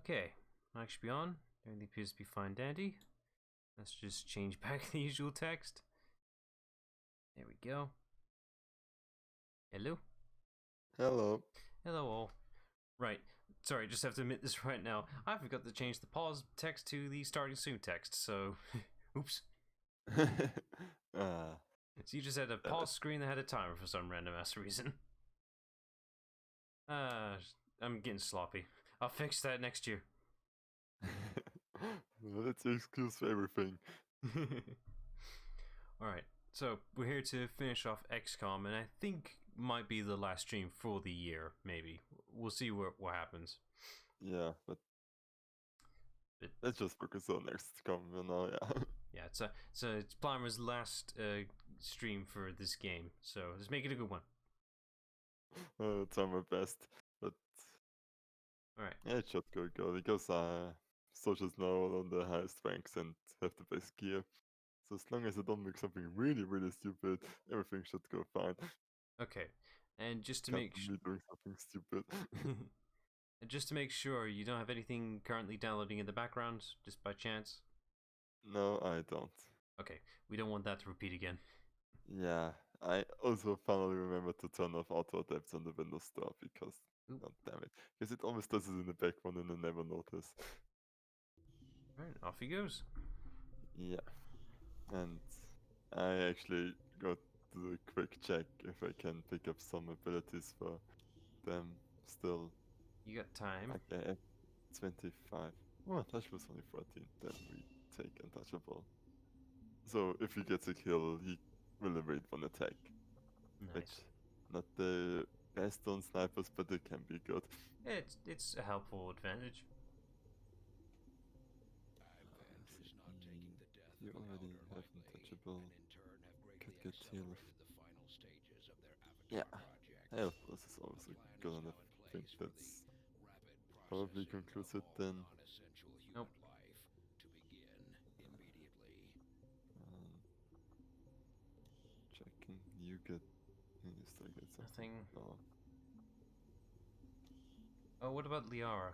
Okay, mic should be on. Everything appears to be fine dandy. Let's just change back the usual text. There we go. Hello? Hello. Hello all. Right, sorry, just have to admit this right now. I forgot to change the pause text to the starting soon text, so... Oops. uh, So you just had a pause screen that had a timer for some random ass reason. I'm getting sloppy. I'll fix that next year. well, that's your excuse for everything. Alright, so we're here to finish off XCOM, and I think might be the last stream for the year, maybe. We'll see what happens. Yeah, but let's just focus on XCOM, yeah. Yeah, it's Plimer's last stream for this game, so let's make it a good one. Try my best, but Alright. yeah, it should go because soldiers now are on the highest ranks and have the best gear. So as long as I don't make something really, really stupid, everything should go fine. Okay, and just to Can't make be me doing something stupid. just to make sure you don't have anything currently downloading in the background, just by chance. No, I don't. Okay, we don't want that to repeat again. Yeah, I also finally remembered to turn off auto adapts on the Windows Store because, Oop. god damn it, because it always does it in the background and I never notice. Alright, off he goes. Yeah, and I actually got to do a quick check if I can pick up some abilities for them still. You got time. Okay, I have 25. Oh, Touch was only 14, then we take Untouchable. So if he gets a kill, he will evade one attack. Which, Nice. not the best on snipers, but it can be good. It's a helpful advantage. You already have Untouchable. Could get healed. Yeah, health plus is always a good enough. I think that's probably concludes it then. Nope. Checking, you still get something. Nothing. Oh. Oh, what about Liara?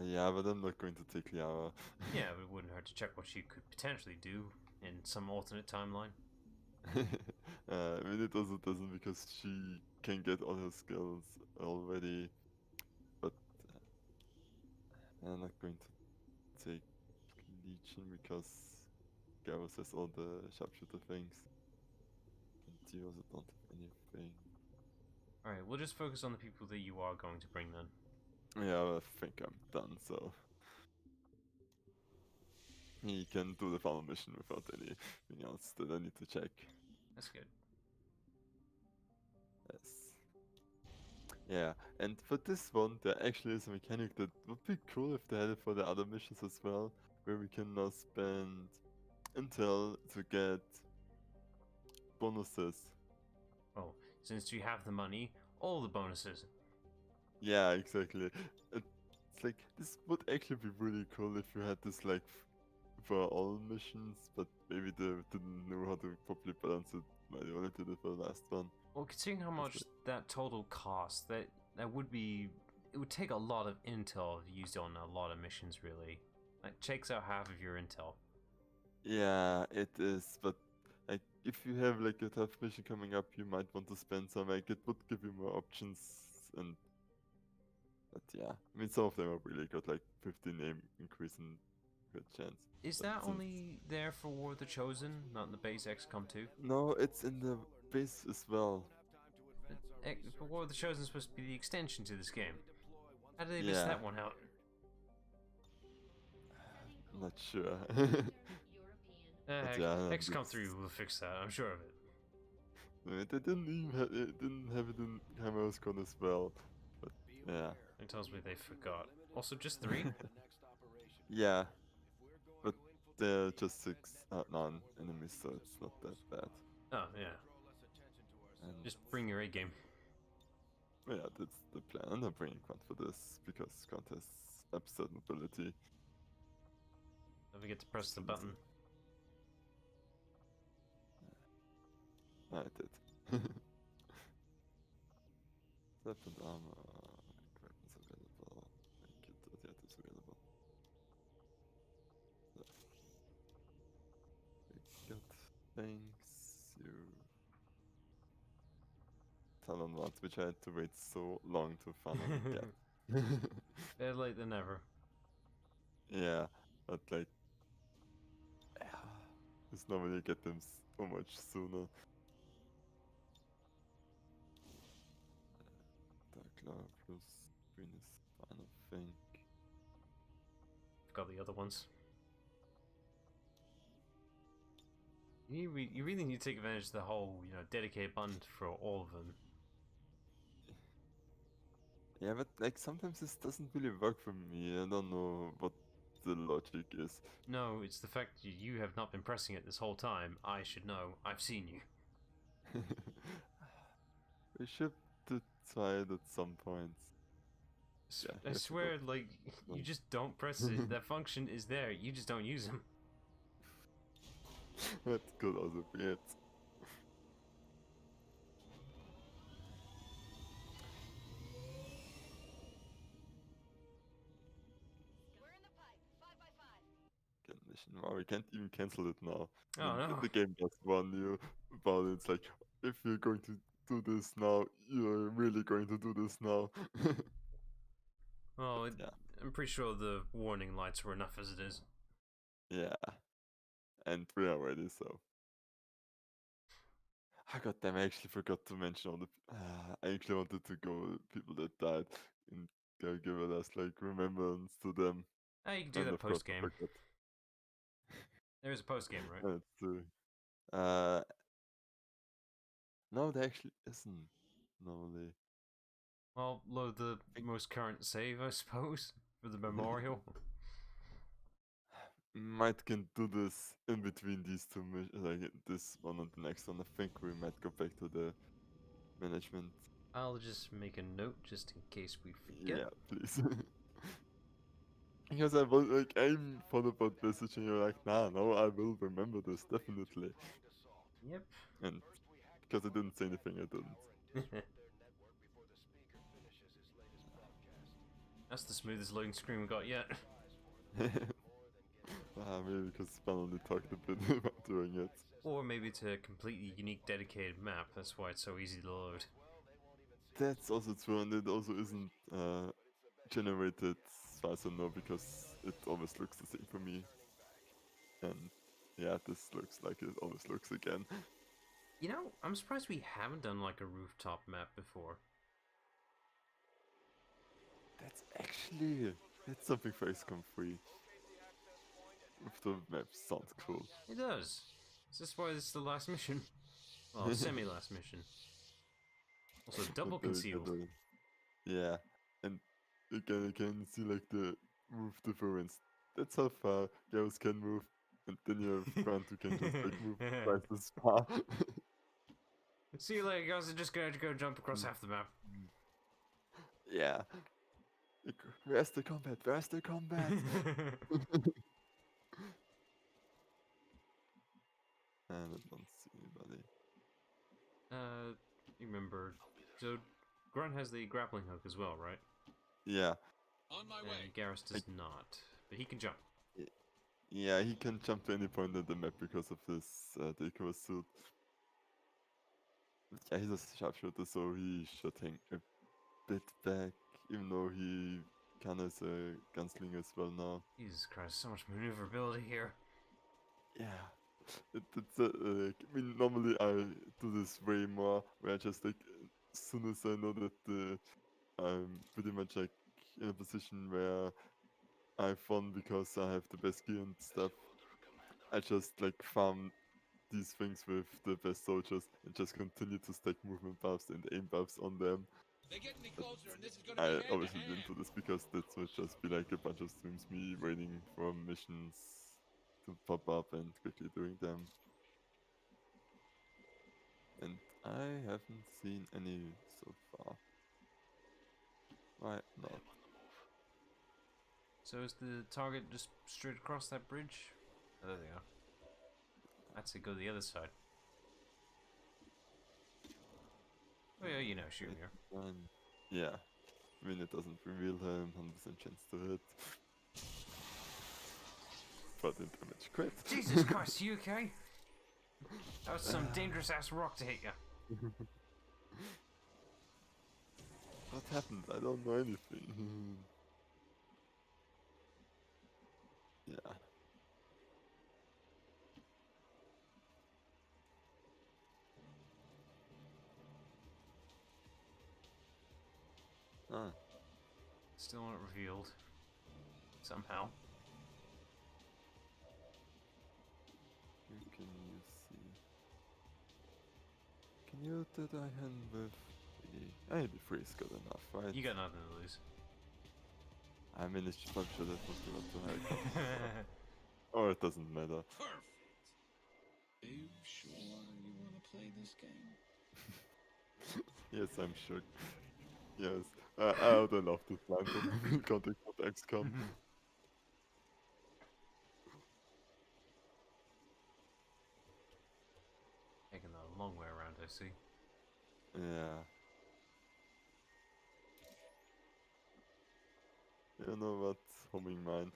Yeah, but I'm not going to take Liara. Yeah, it wouldn't hurt to check what she could potentially do in some alternate timeline. I mean, it also doesn't because she can get all her skills already, but I'm not going to take Legion because Garrus has all the sharpshooter things. And you also don't have anything. Alright, we'll just focus on the people that you are going to bring then. Yeah, I think I'm done, so. He can do the final mission without anything else that I need to check. That's good. Yes. Yeah, and for this one, there actually is a mechanic that would be cool if they had it for the other missions as well, where we can now spend intel to get bonuses. Oh, since you have the money, all the bonuses. Yeah, exactly. It's like, this would actually be really cool if you had this like for all missions, but maybe they didn't know how to properly balance it. They only did it for the last one. Well, considering how much that total costs, that would be... It would take a lot of intel used on a lot of missions, really. Like, takes out half of your intel. Yeah, it is, but like if you have like a tough mission coming up, you might want to spend some. Like it would give you more options, and but yeah, I mean some of them are really good, like 15 aim increase in good chance. Is But that only there for War of the Chosen, not in the base XCOM 2? no, it's in the base as well. But War of the Chosen is supposed to be the extension to this game. How did they miss Yeah, that one out? I'm not sure. But Heck, yeah, XCOM 3 will fix that, I'm sure of it. they didn't even didn't have it in Hammer's Con as well. But yeah. It tells me they forgot. Also, just 3? Yeah, but they're just 6 non-enemies, so it's not that bad. Oh, yeah. And Just bring your A game. yeah, that's the plan. I'm not bringing Quant for this because Quant has absurd mobility. Don't forget to press the button. I did. Weapon armor, weapons available. Thanks you. Talon ones, which I had to wait so long to finally get. Better late than never. Yeah, but like, just normally get them so much sooner. Dark Lava plus green is fine, I think. Forgot the other ones. You really need to take advantage of the whole, dedicated button for all of them. Yeah, but like sometimes this doesn't really work for me. I don't know what the logic is. No, it's the fact you have not been pressing it this whole time. I should know. I've seen you. We should try it at some point. Yeah, I I forgot. swear, like, you just don't press it. That function is there. You just don't use them. That could also be it. Get mission. Wow, we can't even cancel it now. I Oh mean, no. the game does warn you about it. It's like, if you're going to do this now, you're really going to do this now. Well, Yeah. I'm pretty sure the warning lights were enough as it is. Yeah. And we are ready, so. I got them. I actually forgot to mention all the. I actually wanted to go people that died and give it as like remembrance to them. Ah, you can do And that of course, post I game. forgot. There is a post game, right? That's true. Uh, no, there actually isn't. Normally. Well, load the most current save, I suppose, for the memorial. Might can do this in between these two missions, like this one and the next one. I think we might go back to the management. I'll just make a note just in case we forget. Yeah, please. Because I was like, I'm thought about messaging you like, nah, no, I will remember this definitely. Yep. And because I didn't say anything, I didn't. That's the smoothest loading screen we got yet. Maybe because Span only talked a bit about doing it. Or maybe it's a completely unique dedicated map, that's why it's so easy to load. That's also true, and it also isn't generated as far as I know, because it always looks the same for me. And yeah, this looks like it always looks again. You know, I'm surprised we haven't done like a rooftop map before. That's something for XCOM 3. If the map sounds cool. It does. Is this why this is the last mission? Well, semi-last mission. Also, double But then again, concealed. yeah, and again, you can see like the move difference. That's how far girls can move, and then you have Grant who can just like move twice as far. See you later, guys. I'm just gonna go jump across half the map. Yeah. Like, where's the combat? Where's the combat? And I don't see anybody. Remember, so Grunt has the grappling hook as well, right? Yeah. On my And way. Garrus does not, but he can jump. Yeah, he can jump to any point on the map because of this decoy suit. But yeah, he's a sharpshooter, so he should hang a bit back, even though he kind of is a gunslinger as well now. Jesus Christ, so much maneuverability here. Yeah, it's like, I mean, normally I do this way more, where I just like, as soon as I know that I'm pretty much like in a position where I've won because I have the best gear and stuff, I just like farm these things with the best soldiers and just continue to stack movement buffs and aim buffs on them. They're getting me But closer, and this is gonna be I hand to obviously hand. didn't do this because that would just be like a bunch of streams, me waiting for missions to pop up and quickly doing them. And I haven't seen any so far. Why not? So is the target just straight across that bridge? Oh, there they are. I'd say go to the other side. Oh yeah, you know, shoot here. Yeah. I mean, it doesn't reveal him, 100% chance to hit. But in damage crit. Jesus Christ, you okay? That was some dangerous ass rock to hit you. What happened? I don't know anything. Yeah. Ah, Still not revealed. Somehow. who can you see? Can you do the hand with the... the freeze good enough, right? You got nothing to lose. I mean, I'm sure that was a lot to hide. Or it doesn't matter. Perfect. Are you sure you want to play this game? Yes, I'm sure. Yes. I would love this line from context of XCOM. Taking a long way around, I see. Yeah. You know what? Homing mine.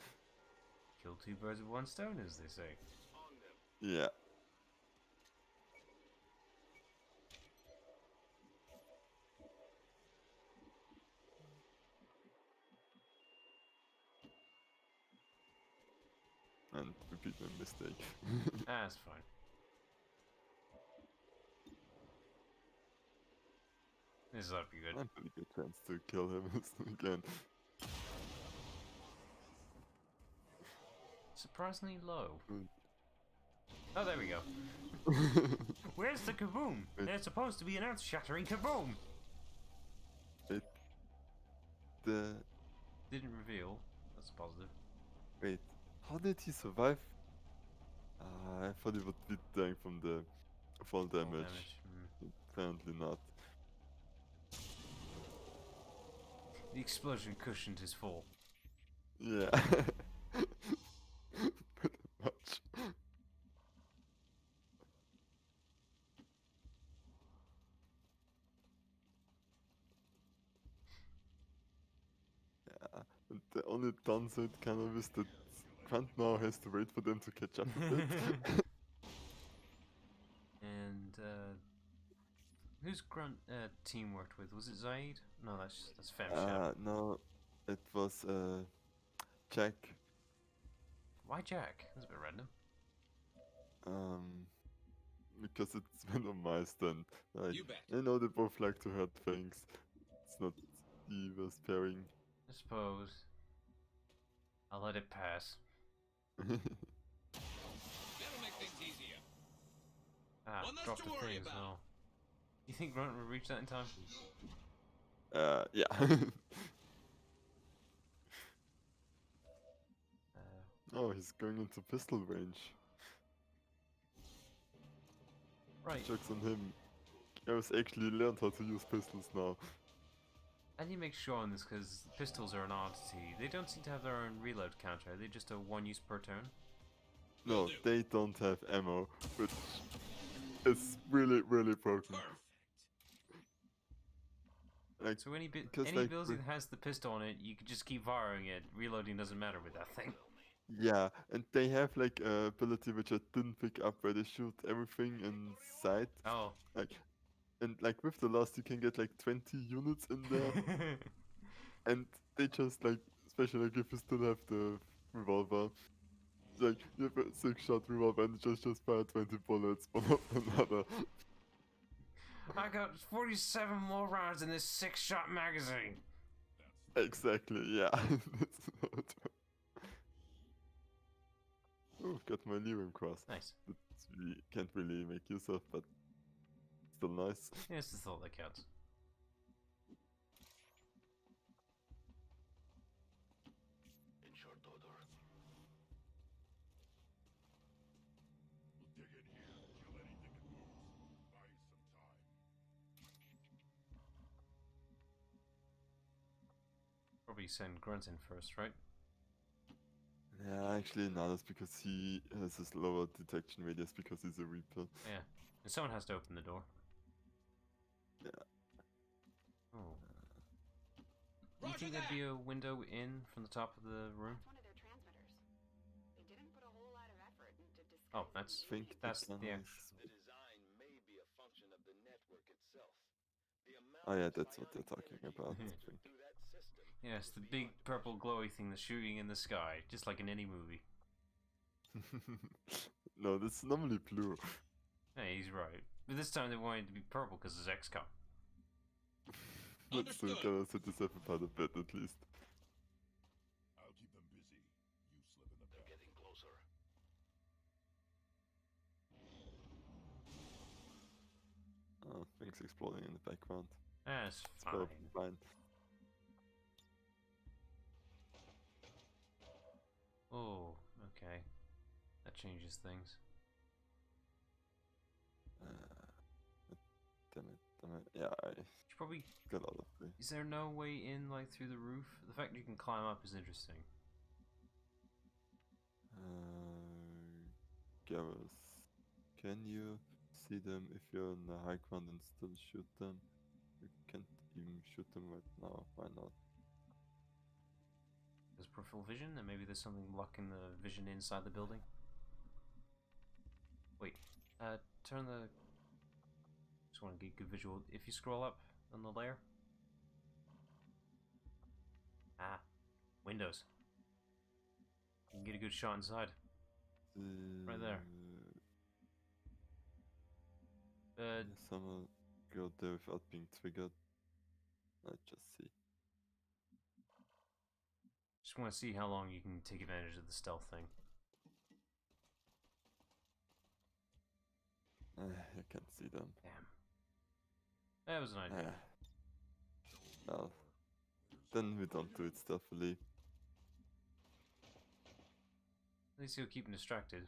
Kill two birds with one stone, as they say. Yeah. And repeat my mistake. Ah, it's fine. This is up to you good. I'm pretty good chance to kill him again. Surprisingly low. Mm. Oh, there we go. Where's the kaboom? Wait. There's supposed to be an earth-shattering kaboom! Wait. The... Didn't reveal. That's positive. Wait. How did he survive? I thought he would be dying from the fall Full damage. Hmm. Apparently not. The explosion cushioned his fall. Yeah. Pretty much. Yeah. And the only downside kind of is that Grant now has to wait for them to catch up a bit. And who's Grunt team worked with? Was it Zaid? No, that's Femshab. No, it was Jack. Why Jack? That's a bit random. Because it's Venomized and like, You bet. I know they both like to hurt things. It's not the worst pairing. I suppose. I'll let it pass. That'll make things easier. Ah, One less drop to the worry thing as about. well. You think Grunt will reach that in time? Yeah. Oh, he's going into pistol range. Right. Joke's on him. Gareth actually learned how to use pistols now. I need to make sure on this because pistols are an oddity. They don't seem to have their own reload counter. Are they just a one use per turn? No, they don't have ammo, which is really, really broken. Perfect. Like, So any because, any like, ability that has the pistol on it, you can just keep firing it. Reloading doesn't matter with that thing. yeah, and they have like a ability which I didn't pick up where they shoot everything in sight. Oh. Like, and like with the last you can get like 20 units in there. And they just like, especially like if you still have the revolver, like you have a 6-shot revolver and just fire 20 bullets one after another. I got 47 more rounds in this 6-shot magazine. Exactly, yeah. That's not... Oh, got my Lyrium cross. Nice. That we can't really make use of, but still nice. Yeah, it's the thought that counts. In short order. We'll dig in here. Kill anything that moves. Buy some time. Probably send Grunt in first, right? Yeah, actually, no, that's because he has this lower detection radius because he's a Reaper. Yeah. And someone has to open the door. Yeah. Oh. Do you think there'd be a window in from the top of the room? That's one of their transmitters. They didn't put a whole lot of effort into disguising Oh, that's I think that's the the plan actual. is Oh yeah, that's what they're talking about, I think. Yeah, it's the big purple glowy thing that's shooting in the sky, just like in any movie. No, this is normally blue. Hey, he's right. But this time they wanted it to be purple because it's XCOM. But still, gotta set yourself apart a bit at least. I'll keep them busy. You slip in the back. Getting closer. Oh, things exploding in the background. That's It's fine. perfectly fine. Oh, okay. That changes things. Damn it. Yeah, I You probably... got out of the... Is there no way in, like, through the roof? The fact that you can climb up is interesting. Garrus, can you see them if you're on the high ground and still shoot them? You can't even shoot them right now. Why not? There's peripheral vision, and maybe there's something blocking the vision inside the building. Wait, turn the... Just want to get good visual. If you scroll up on the layer. Ah, windows. You can get a good shot inside. Right there. Someone go there without being triggered. Let's just see. Just want to see how long you can take advantage of the stealth thing. I can't see them. Damn. That was an idea. Well, then we don't do it stealthily. At least you'll keep him distracted.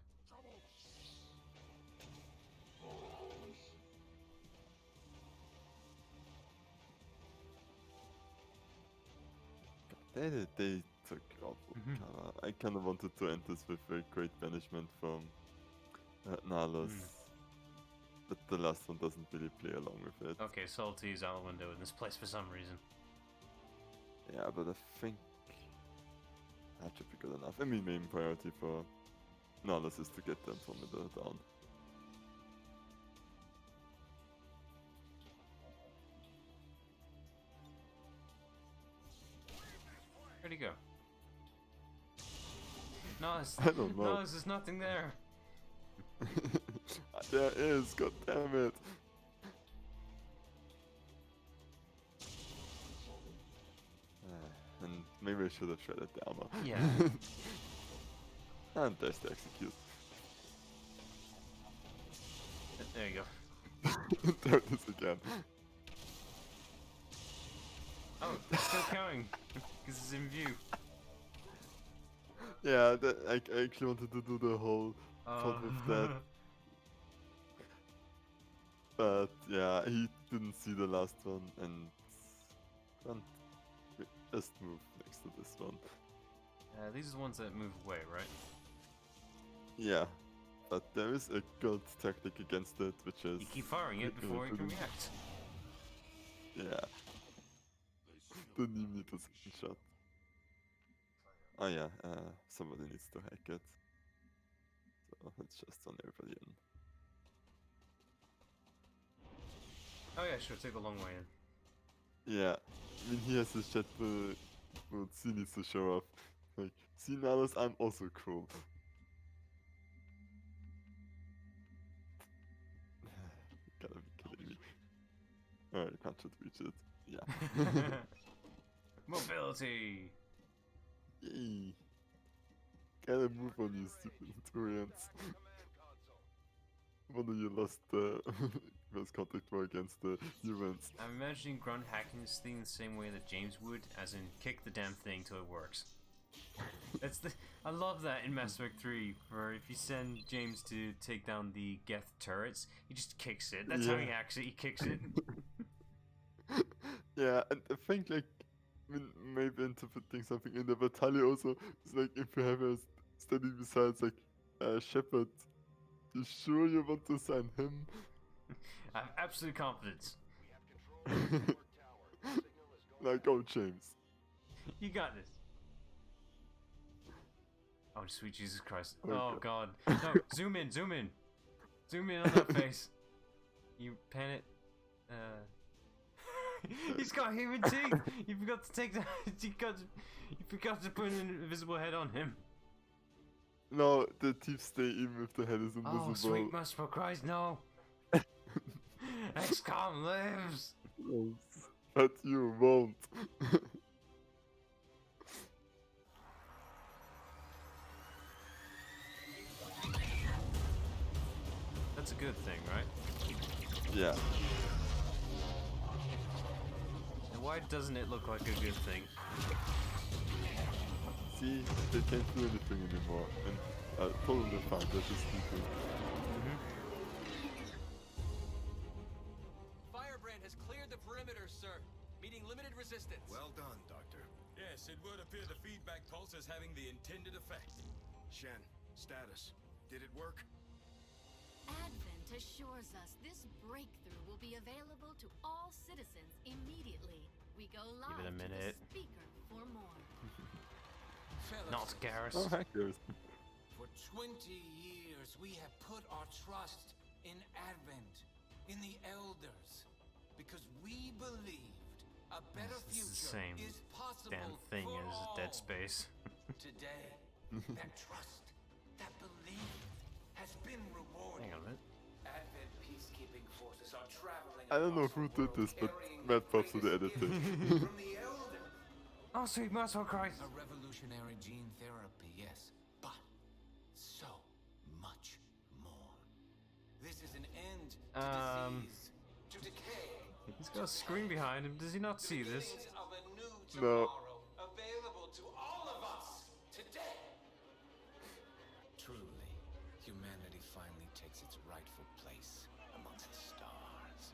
They took awful cover. I kind of wanted to end this with a great banishment from Nalos. But the last one doesn't really play along with it. Okay, Salty is out the window in this place for some reason. Yeah, but I think that should be good enough. I mean, main priority for Nalos is to get them from the down. Where'd he go? No, I don't know. no, there's nothing there. There is, god damn it. And maybe I should have shredded the armor. Yeah. And there's the execute. There you go. There it is again. Oh, it's still coming. Because it's in view. Yeah, I actually wanted to do the whole thought with that. But yeah, he didn't see the last one and just move next to this one. These are the ones that move away, right? Yeah, but there is a good tactic against it, which is... You keep firing it before it can react. Yeah. Don't even need a second shot. Oh yeah, somebody needs to hack it. So let's just turn everybody in. Oh yeah, sure, take the long way in. Yeah, I mean he has his chat mode, C needs to show up. Like, see Nalos, I'm also cool. You gotta be kidding me. Alright, can't just reach it. Yeah. Mobility! Yay! Gotta move on, you stupid Turians. Wonder you lost the first contact war against the humans. I'm imagining Grunt hacking this thing the same way that James would, as in kick the damn thing till it works. That's the I love that in Mass Effect 3, where if you send James to take down the Geth turrets, he just kicks it. That's how he hacks it, he kicks it. Yeah, and I think like maybe interpreting something in the battalion also is like if you have a standing besides like Shepard, you sure you want to sign him? I have absolute confidence. Like, oh James. You got this. Oh sweet Jesus Christ. Oh, Oh god. No, zoom in, zoom in. Zoom in on that face. You pan it. He's got human teeth. You forgot to take that. You forgot to put an invisible head on him. No, the teeth stay even if the head is invisible. Oh, sweet merciful Christ, no! XCOM lives. Yes, but you won't. That's a good thing, right? Yeah. And why doesn't it look like a good thing? See, they can't do anything anymore, and totally fine. They're just sleeping. Firebrand has cleared the perimeter, sir. Meeting limited resistance. Well done, Doctor. Yes, it would appear the feedback pulse is having the intended effect. Shen, status. Did it work? Advent assures us this breakthrough will be available to all citizens immediately. We go live Give it a minute. to the speaker for more. Fellow Not citizens, Garrus. Oh, hackers. For 20 years, we have put our trust in Advent, in the Elders, because we believed a better This is the future same is possible damn thing for as all. Dead Space. Today, that trust, that belief, has been rewarded. Hang on a minute. Advent peacekeeping forces are traveling. I don't know across who the did world this, but carrying mad props to the greatest editing. gift from the Elder. Oh, sweet merciful Christ. A revolutionary gene therapy, yes, but so much more. This is an end to disease, to decay. He's got a screen behind him. Does he not see this? Beginnings of a new No. tomorrow available to all of us today. Truly, humanity finally takes its rightful place amongst the stars.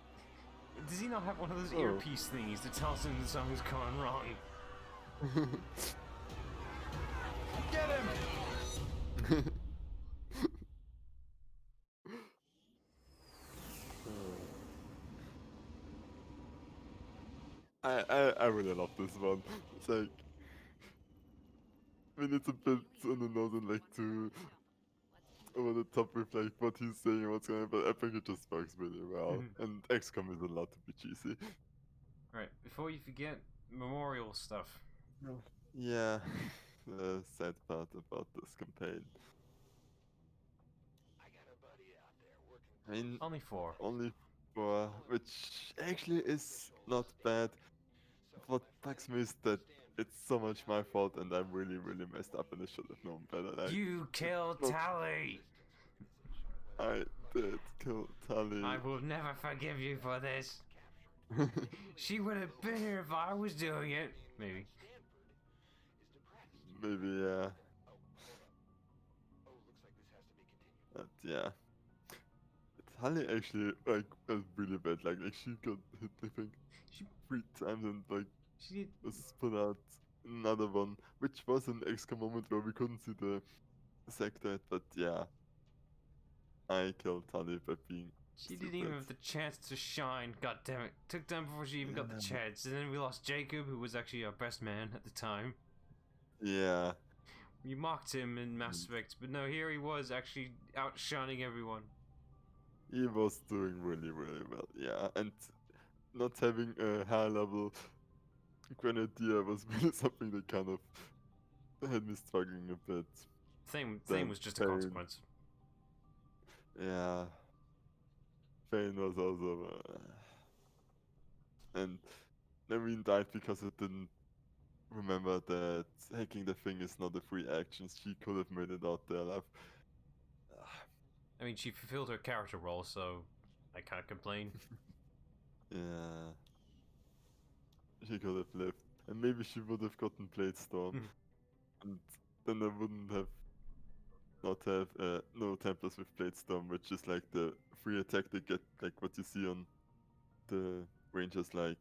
Does he not have one of those Oh. earpiece thingies that tells him the song is going wrong? Get him! I really love this one. It's like, I mean, it's a bit on the nose and like too over the top with like what he's saying and what's going on, but I think it just works really well. And XCOM is allowed to be cheesy. Right, before you forget, memorial stuff. Yeah, the sad part about this campaign. I mean, Only 4. only 4, which actually is not bad. What bugs me is that it's so much my fault and I'm really, really messed up and I should have known better. Like, You killed no. Tally! I did kill Tally. I will never forgive you for this. She would have been here if I was doing it. Maybe. Maybe, yeah. But yeah. Tally actually, like, was really bad. Like she got hit, I think, She 3 times and, like, she did. was put out another one, which was an XCOM moment where we couldn't see the sector, but yeah. I killed Tally by being She didn't even have the chance to shine. God damn it! Took time before she even got the Yeah. chance. And then we lost Jacob, who was actually our best man at the time. Yeah. We mocked him in Mass Effect, but no, here he was actually outshining everyone. He was doing really, really well, yeah. And not having a high level grenadier was really something that kind of had me struggling a bit. Thing Then was just a Thane. consequence. Yeah. Fane was also. And Naveen died because it didn't remember that hacking the thing is not a free action. She could have made it out there alive. I mean, she fulfilled her character role, so I can't complain. Yeah. She could have lived. And maybe she would have gotten Bladestorm. And then I wouldn't have not have no Templars with Bladestorm, which is like the free attack they get, like what you see on the Rangers like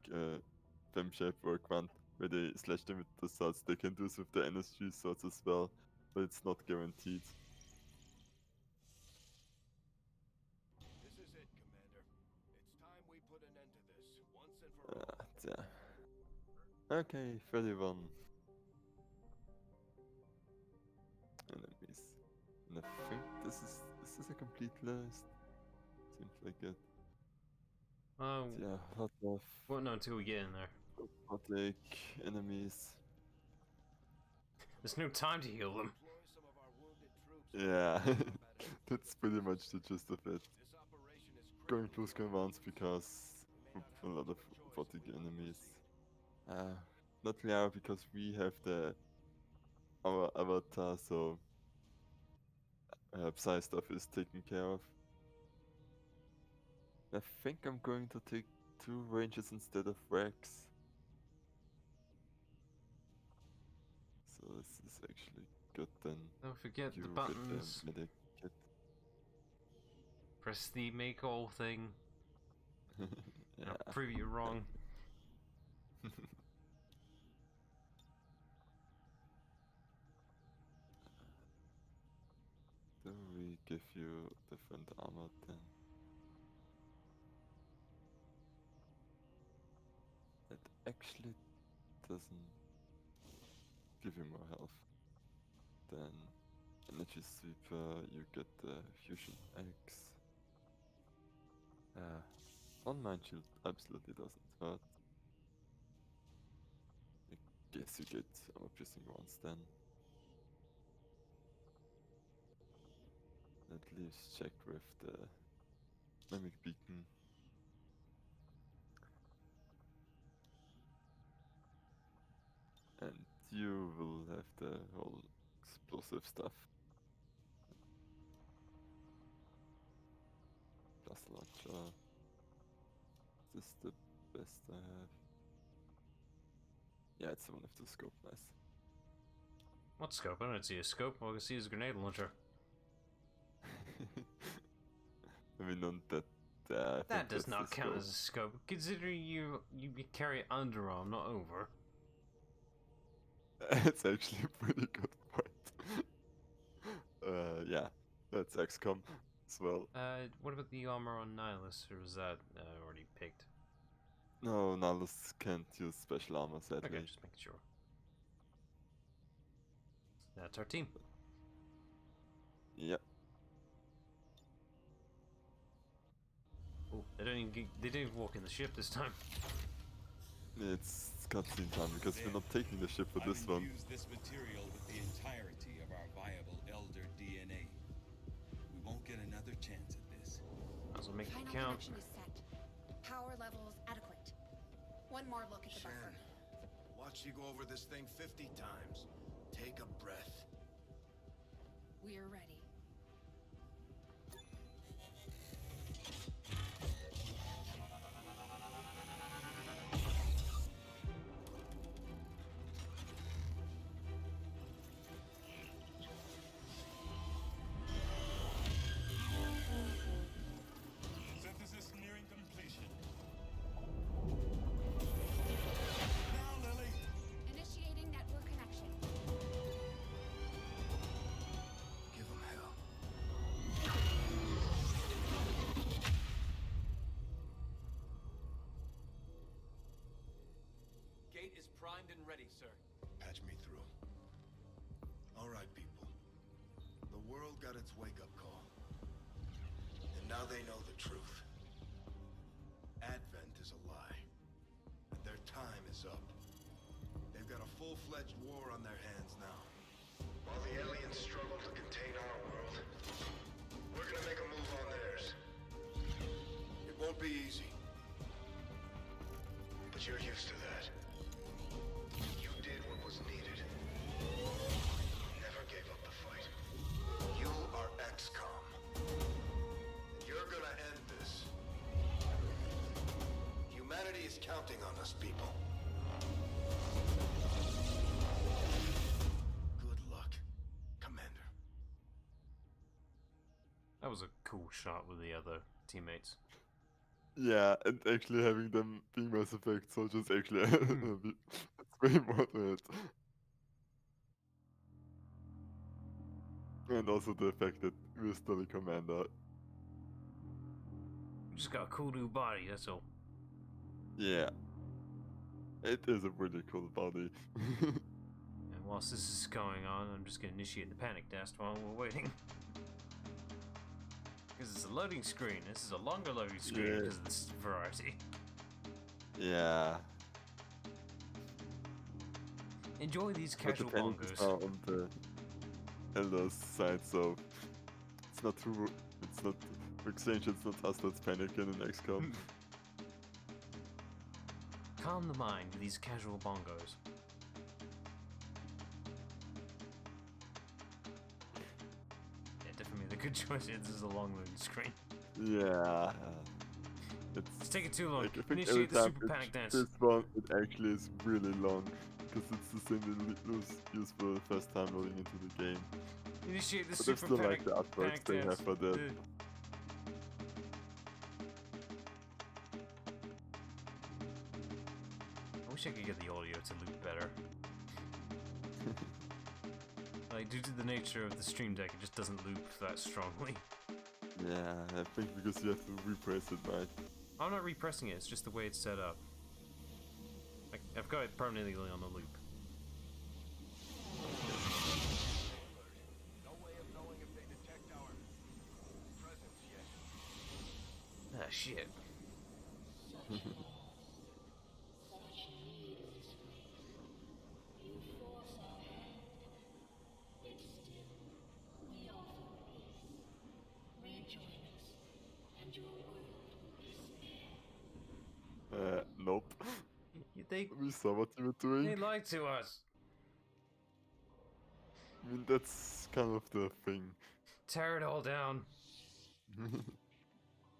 Femshep or Quant, where they slash them with the swords. They can do this with the NSG swords as well, but it's not guaranteed. This is it, Commander. It's time we put an end to this, once and for all. Yeah. Okay, 31. And let me see. And I think this is a complete list. Seems like it. Yeah, lot of won't know until we get in there. robotic enemies. There's no time to heal them. Deploy some of our wounded troops. Yeah, Combat areas. that's pretty much the gist of it. This operation is Going critical close to our commands troops. because We may of not a have lot of much choice robotic if we want to enemies. proceed. Not now because we have our avatar, so Psy stuff is taken care of. I think I'm going to take 2 ranges instead of Rex. So this is actually good then. Don't forget You the get buttons. the medic kit. Press the make all thing. Yeah. I'll prove you wrong. Do we give you different armor then? It actually doesn't give you more health. Then Energy Sweeper, you get the Fusion X. On Mind Shield absolutely doesn't hurt. I guess you get armor piercing ones then. At least check with the Mimic Beacon. And you will have the whole explosive stuff. Plus launcher. Is this the best I have? Yeah, it's the one with the scope, nice. What scope? I don't see a scope. All I can see is a grenade launcher. I mean, on that. I That think does that's not the count scope. as a scope, considering you carry underarm, not over. It's actually a pretty good point. Yeah, that's XCOM as well. What about the armor on Nihilus, or was that already picked? No, Nihilus can't use special armor, sadly. Okay, just making sure. That's our team. Yeah. Oh, they didn't even walk in the ship this time. It's cutscene time because we're not taking the ship for I've this one. infused this material with the entirety of our viable elder DNA. We won't get another chance at this. Might as well make Final it count. connection is set. Power levels adequate. One more look at the Shen, buffer. watch you go over this thing 50 times. Take a breath. We're ready. Synthesis nearing completion. Now, Lily! Initiating network connection. Give them hell. Gate is primed and ready, sir. Patch me through. All right, people. The world got its wake-up call. And now they know the truth. Advent is a lie. And their time is up. They've got a full-fledged war on their hands now. While the aliens struggle to contain our world, we're gonna make a move on theirs. It won't be easy. But you're used to that. You did what was needed. Never gave up the fight. You are XCOM. You're gonna end this. Humanity is counting on us, people. Good luck, Commander. That was a cool shot with the other teammates. Yeah, and actually having them being Mass Effect soldiers actually it's way more to it. And also the fact that we're still a commander. We just got a cool new body, that's all. Yeah. It is a pretty cool body. And whilst this is going on, I'm just gonna initiate the panic test while we're waiting. Because it's a loading screen. This is a longer loading screen Yeah. because of this variety. Yeah. Enjoy these But the casual panic is bongos. now on the Elder's side, so it's not true. It's not exchange. It's not us that's panicking in XCOM. Calm the mind with these casual bongos. Yeah, definitely the good choice. This is a long loading screen. Yeah. It's taking too long. Like, I think every Initiate the time super panic dance. this one, it actually is really long. Because it's the same we use for the first time loading into the game. Initiate the But I super still panic, like the artworks panic they dance. have for that. Ugh. I wish I could get the audio to loop better. Like, due to the nature of the Stream Deck, it just doesn't loop that strongly. Yeah, I think because you have to repress it, right? I'm not repressing it, it's just the way it's set up. Like, I've got it permanently on the loop. No way of knowing if they detect our presence yet. Ah, shit. Nope. They We saw what you were doing. lied to us. I mean, that's kind of the thing. Tear it all down.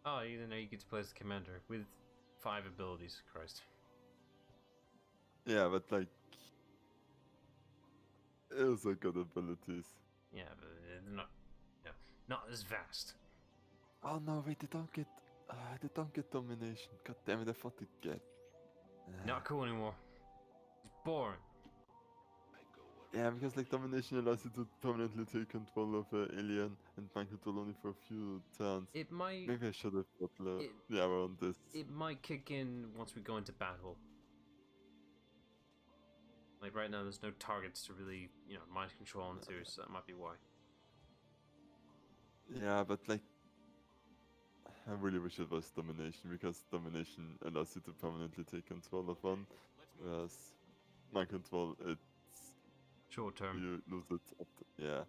Oh, you didn't know you get to play as the commander with 5 abilities. Christ. Yeah, but like, it's a good abilities. Yeah, but they're not, not as vast. Oh no, wait, they don't get domination. God damn it, I thought they'd get. Not cool anymore. It's boring. Yeah, because like domination allows you to permanently take control of an alien and mind control only for a few turns. It might. Maybe I should have put It- the arrow on this. It might kick in once we go into battle. Like right now, there's no targets to really, mind control onto, so that might be why. Yeah, but like, I really wish it was domination because domination allows you to permanently take control of one, whereas mind control, it's Short term. you lose it. Yeah.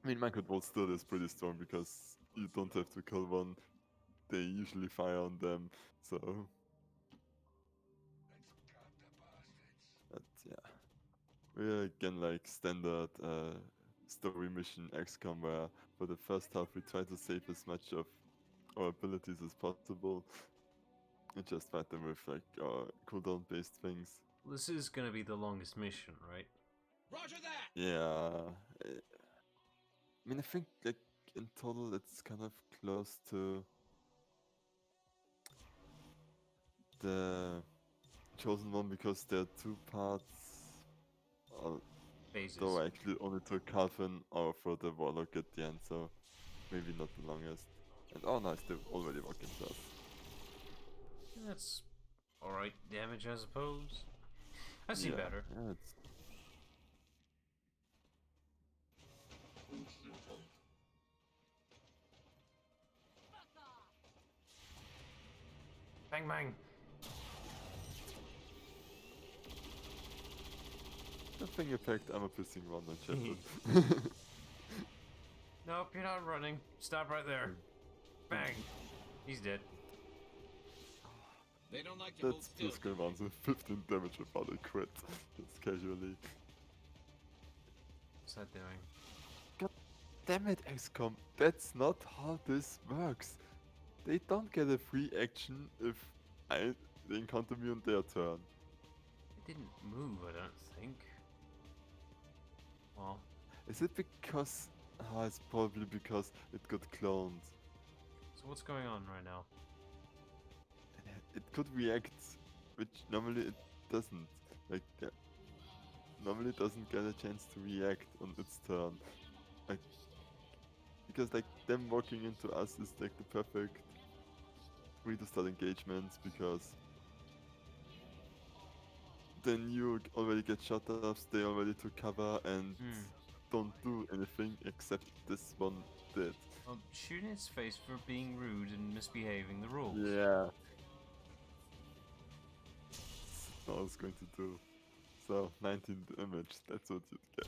I mean, mind control still is pretty strong because you don't have to kill one. They usually fire on them, so. But yeah, we're again like standard story mission XCOM where for the first half we try to save as much of our abilities as possible and just fight them with like cooldown based things. This is gonna be the longest mission, right? Roger that! Yeah, I mean I think like in total it's kind of close to the chosen one because there are 2 parts. Phases. Though I actually only took half an hour for the warlock at the end, so maybe not the longest. And oh nice, they're already walking to us. That's alright damage, I suppose. I see better. Yeah, it's... Bang bang. The thing effect, I'm a pissing one on chat. Nope, you're not running. Stop right there. Bang. He's dead. They don't like to hold That's still. plus skill ones with 15 damage without a crit. Just casually. What's that doing? God damn it, XCOM. That's not how this works. They don't get a free action if they encounter me on their turn. It didn't move, I don't think. Well, Is it because... it's probably because it got cloned. so what's going on right now? It could react, which normally it doesn't. Like, normally it doesn't get a chance to react on its turn. Like, because like them walking into us is like the perfect way to start engagements because then you already get shot up, stay already to cover and don't do anything except this one did. Shoot in its face for being rude and misbehaving the rules. Yeah. That's what I was going to do. So, 19 damage, that's what you get.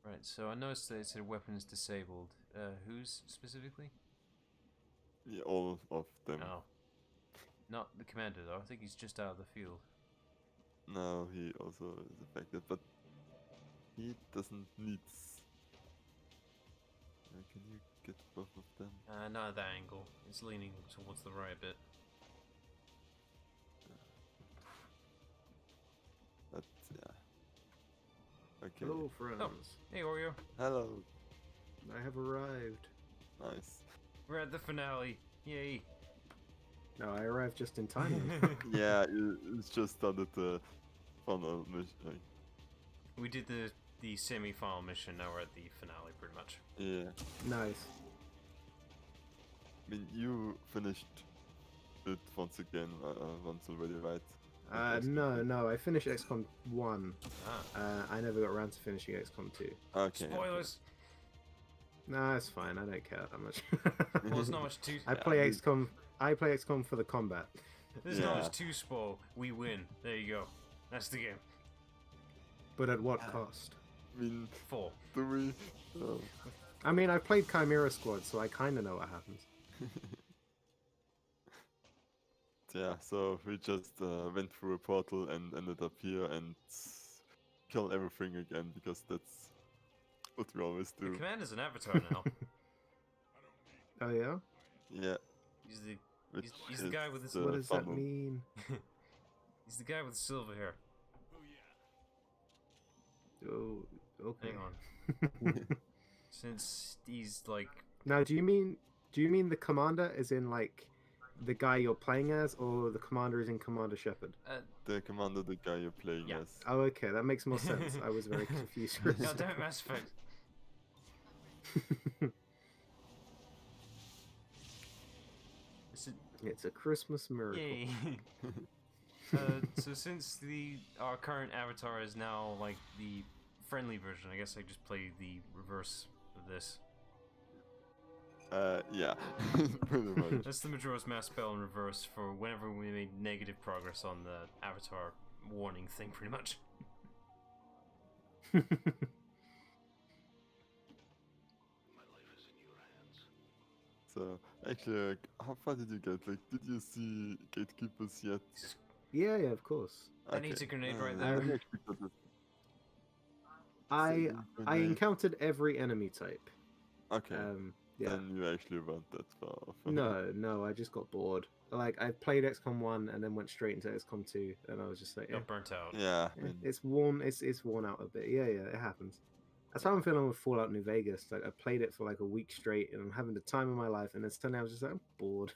Right, so I noticed that it said weapons disabled. Whose specifically? Yeah, all of them. Oh. Not the commander though, I think he's just out of the field. No, he also is affected, but he doesn't need. Can you get both of them? Not at that angle. It's leaning towards the right a bit. But yeah. Okay. Hello, friends. Oh, hey Oreo. Hello. I have arrived. Nice. We're at the finale. Yay. No, I arrived just in time. Yeah, it's just started the final mission. We did the semi-final mission, now we're at the finale pretty much. Yeah. Nice. I mean, you finished it once again, once already, right? No, I finished XCOM 1. Ah. I never got around to finishing XCOM 2. Okay. Spoilers! Nah, it's fine, I don't care that much. Well, there's not much to... I play XCOM for the combat. There's not much to spoil. We win. There you go. That's the game. But at what cost? I mean, 4. do we? Oh. I mean, I played Chimera Squad, so I kind of know what happens. Yeah, so we just went through a portal and ended up here and kill everything again, because that's what we always The do. commander's an avatar now. Oh yeah? Yeah. He's the guy with the... What does that mean? He's the guy with silver hair. Oh, okay. Hang on. Since he's like... Now, do you mean the commander is in like the guy you're playing as, or the commander is in Commander Shepard? The commander, the guy you're playing as. Oh, okay, that makes more sense. I was very confused for a God second. damn it, Mass Effect. It's a Christmas miracle. Yay. So since our current avatar is now like the friendly version, I guess I just play the reverse of this. Yeah, pretty much. That's the Majora's Mask spell in reverse for whenever we made negative progress on the avatar warning thing, pretty much. So, actually, like, how far did you get? Like, did you see gatekeepers yet? Yeah, of course. That needs a grenade right I there. actually got it. I Grenade. encountered every enemy type. Okay. Yeah. Then you actually weren't that far off. No, I just got bored. Like, I played XCOM 1 and then went straight into XCOM 2, and I was just like, Got burnt out. Yeah. I eh, mean, it's worn out a bit. Yeah, it happens. That's how I'm feeling with Fallout New Vegas. Like, I played it for like a week straight, and I'm having the time of my life, and then suddenly I was just like, I'm bored.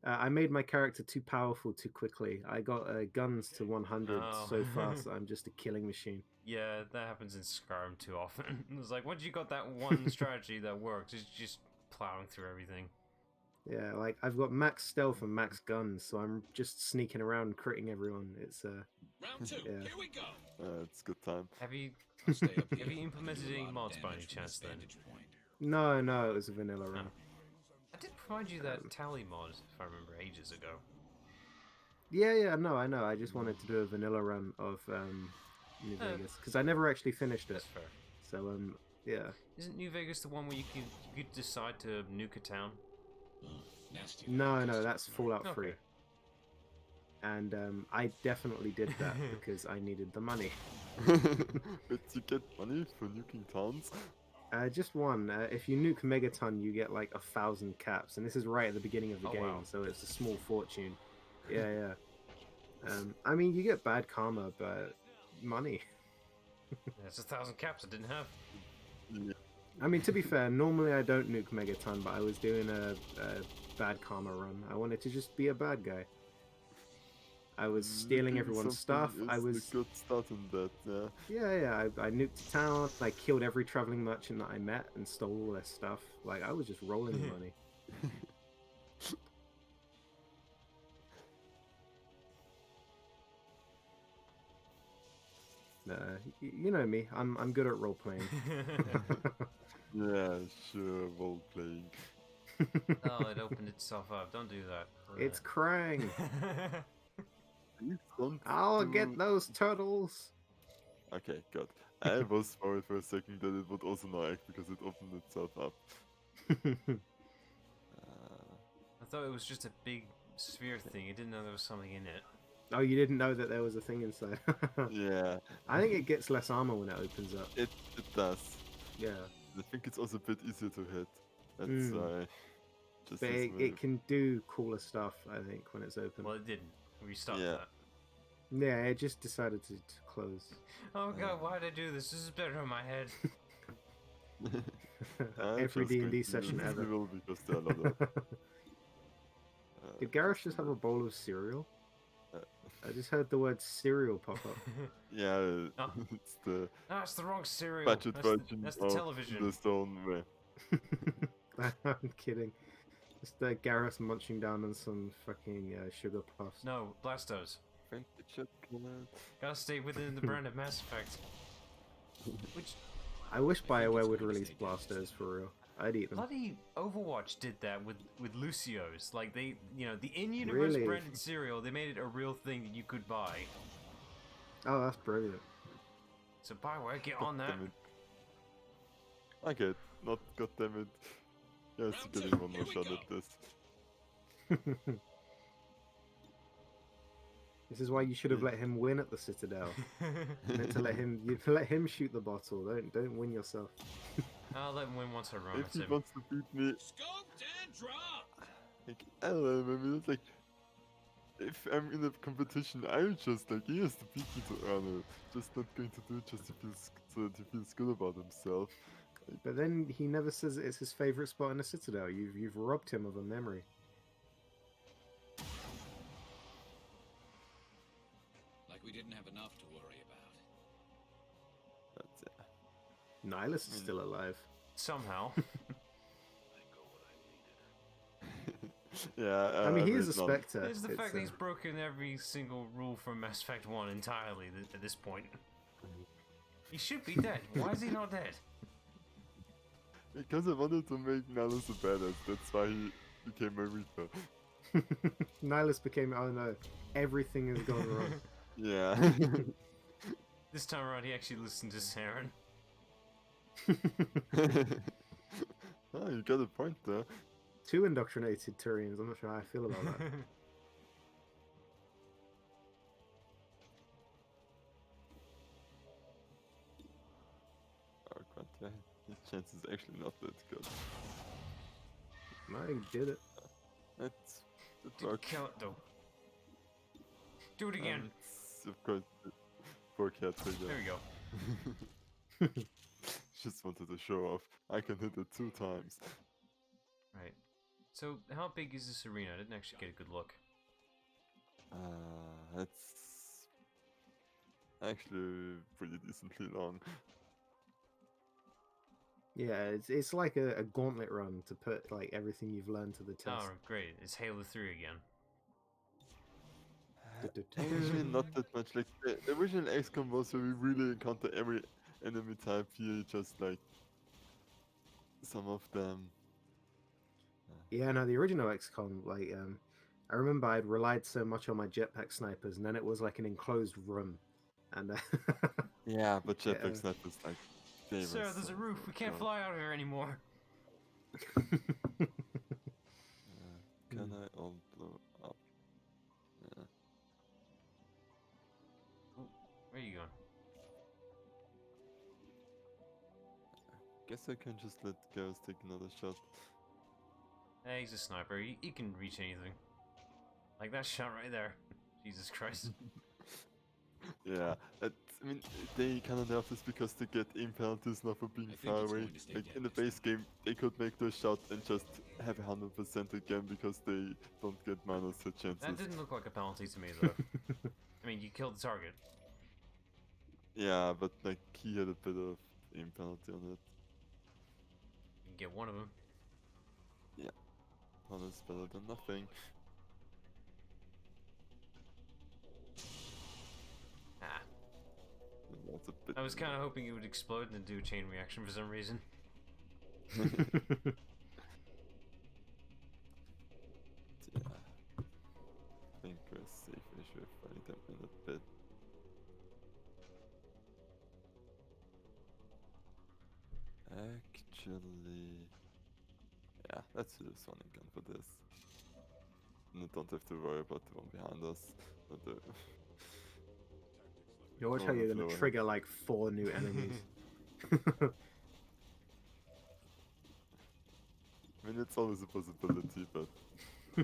I made my character too powerful too quickly. I got guns to 100 Oh. so fast that I'm just a killing machine. Yeah, that happens in Skyrim too often. It's like, once you got that one strategy that works, it's just plowing through everything. Yeah, like I've got max stealth and max guns, so I'm just sneaking around, critting everyone. It's Round 2, yeah. here we go. it's good time. Have you I'll stay up have here. you implemented Do a any lot of mods by any damage from chance this then? vantage point. No, it was a vanilla run. I did provide you that tally mod, if I remember, ages ago. Yeah, no, I know. I just wanted to do a vanilla run of New Vegas because I never actually finished it. That's fair. So yeah. Isn't New Vegas the one where you could decide to nuke a town? Nasty. No, that's Fallout Okay. 3. And I definitely did that because I needed the money. But you get money for nuking towns? Just one. If you nuke Megaton, you get like 1,000 caps, and this is right at the beginning of the Oh, game, wow. so it's a small fortune. Yeah. I mean, you get bad karma, but money. That's 1,000 caps I didn't have. Yeah. I mean, to be fair, normally I don't nuke Megaton, but I was doing a bad karma run. I wanted to just be a bad guy. I was stealing Nuking everyone's something stuff. I is was a good start in that, yeah. yeah. I nuked the town. I killed every traveling merchant that I met and stole all their stuff. Like I was just rolling in money. You know me. I'm good at role playing. Yeah, sure, role playing. Oh, it opened itself up. Don't do that. It's Krang. Please don't I'll do- get those turtles. Okay, good. I was worried for a second that it would also not act because it opened itself up. I thought it was just a big sphere thing. I didn't know there was something in it. Oh, you didn't know that there was a thing inside. Yeah, I think it gets less armor when it opens up. it does. Yeah. I think it's also a bit easier to hit. That's Mm. why. Just But this it move. can do cooler stuff, I think, when it's open. Well, it didn't. We stopped Yeah. that. Yeah, it just decided to close. Oh god, why did I do this? This is better in my head. Every D&D session ever. Because there are a lot of, Did Gareth just have a bowl of cereal? I just heard the word cereal pop up. yeah, Oh. it's the That's the wrong cereal. budget That's the, version that's the of television. the stone way. I'm kidding. Just Gareth munching down on some fucking sugar puffs. No, Blastos. Frank the chocolate. Gotta stay within the brand of Mass Effect. Which I wish BioWare would release Blastos for real. I'd eat them. bloody Overwatch did that with Lucio's. Like they, the in-universe Really? branded cereal. They made it a real thing that you could buy. Oh, that's brilliant. So BioWare, get on that. Damn it. Okay, not goddammit. Yes, getting one more shot at this. This is why you should have let him win at the Citadel. Meant to let him shoot the bottle. Don't win yourself. I'll let him win once I run. If That's he it. wants to beat me, Scoped and dropped! like, I don't know, I mean, it's like, if I'm in a competition, I'm just like, he has to beat me to earn it. Just not going to do it just to feel, so that he feels good about himself. But then he never says it's his favorite spot in the Citadel. You've robbed him of a memory. Like we didn't have enough to worry about. But Nihilus is still alive. Somehow. yeah, I mean, he is a it's not- Spectre. There's the It's, fact that he's broken every single rule from Mass Effect 1 entirely at this point. He should be dead. Why is he not dead? Because I wanted to make Nihilus a badass, that's why he became my Reaper. Nihilus became, oh no, everything has gone wrong. Yeah. This time around, he actually listened to Saren. Oh, you got a point there. 2 indoctrinated Turians. I'm not sure how I feel about that. Oh god, yeah. His chance is actually not that good. No, he did it. It Dude, worked. kill it though. Do it again. It's, of course, poor cat figure. There we go. Just wanted to show off. I can hit it 2 times. Right. So, how big is this arena? I didn't actually get a good look. It's actually pretty decently long. Yeah, it's like a gauntlet run to put like everything you've learned to the test. Oh, great. It's Halo 3 again. Actually, not that much. Like the original XCOM was where we really encounter every enemy type. Here, just like some of them. Yeah, no, the original XCOM, like, I remember I'd relied so much on my jetpack snipers, and then it was like an enclosed room, and Yeah, but Yeah. jetpack snipers like. They Sir, were there's so a roof. We can't good. fly out of here anymore. Can I all blow up? Yeah. Where are you going? Guess I can just let Gareth take another shot. Hey, he's a sniper. He can reach anything. Like that shot right there. Jesus Christ. Yeah, I mean, they kind of nerf this because they get aim penalties now for being I think far it's away. going to stay Like dead in the this base game, they could make those shots and just have 100% again because they don't get minus hit chances. That didn't look like a penalty to me, though. I mean, you killed the target. Yeah, but like he had a bit of aim penalty on it. You can get one of them. One is better than nothing. Ah. That's a bit I was kind of annoying. hoping it would explode and do a chain reaction for some reason. Yeah. I think we're safe-ish. We're fighting them in a bit. Actually, yeah, let's do the sonic gun for this. And I don't have to worry about the one behind us. Not the You watch how one you're with gonna lower trigger like 4 new enemies. I mean, it's always a possibility, but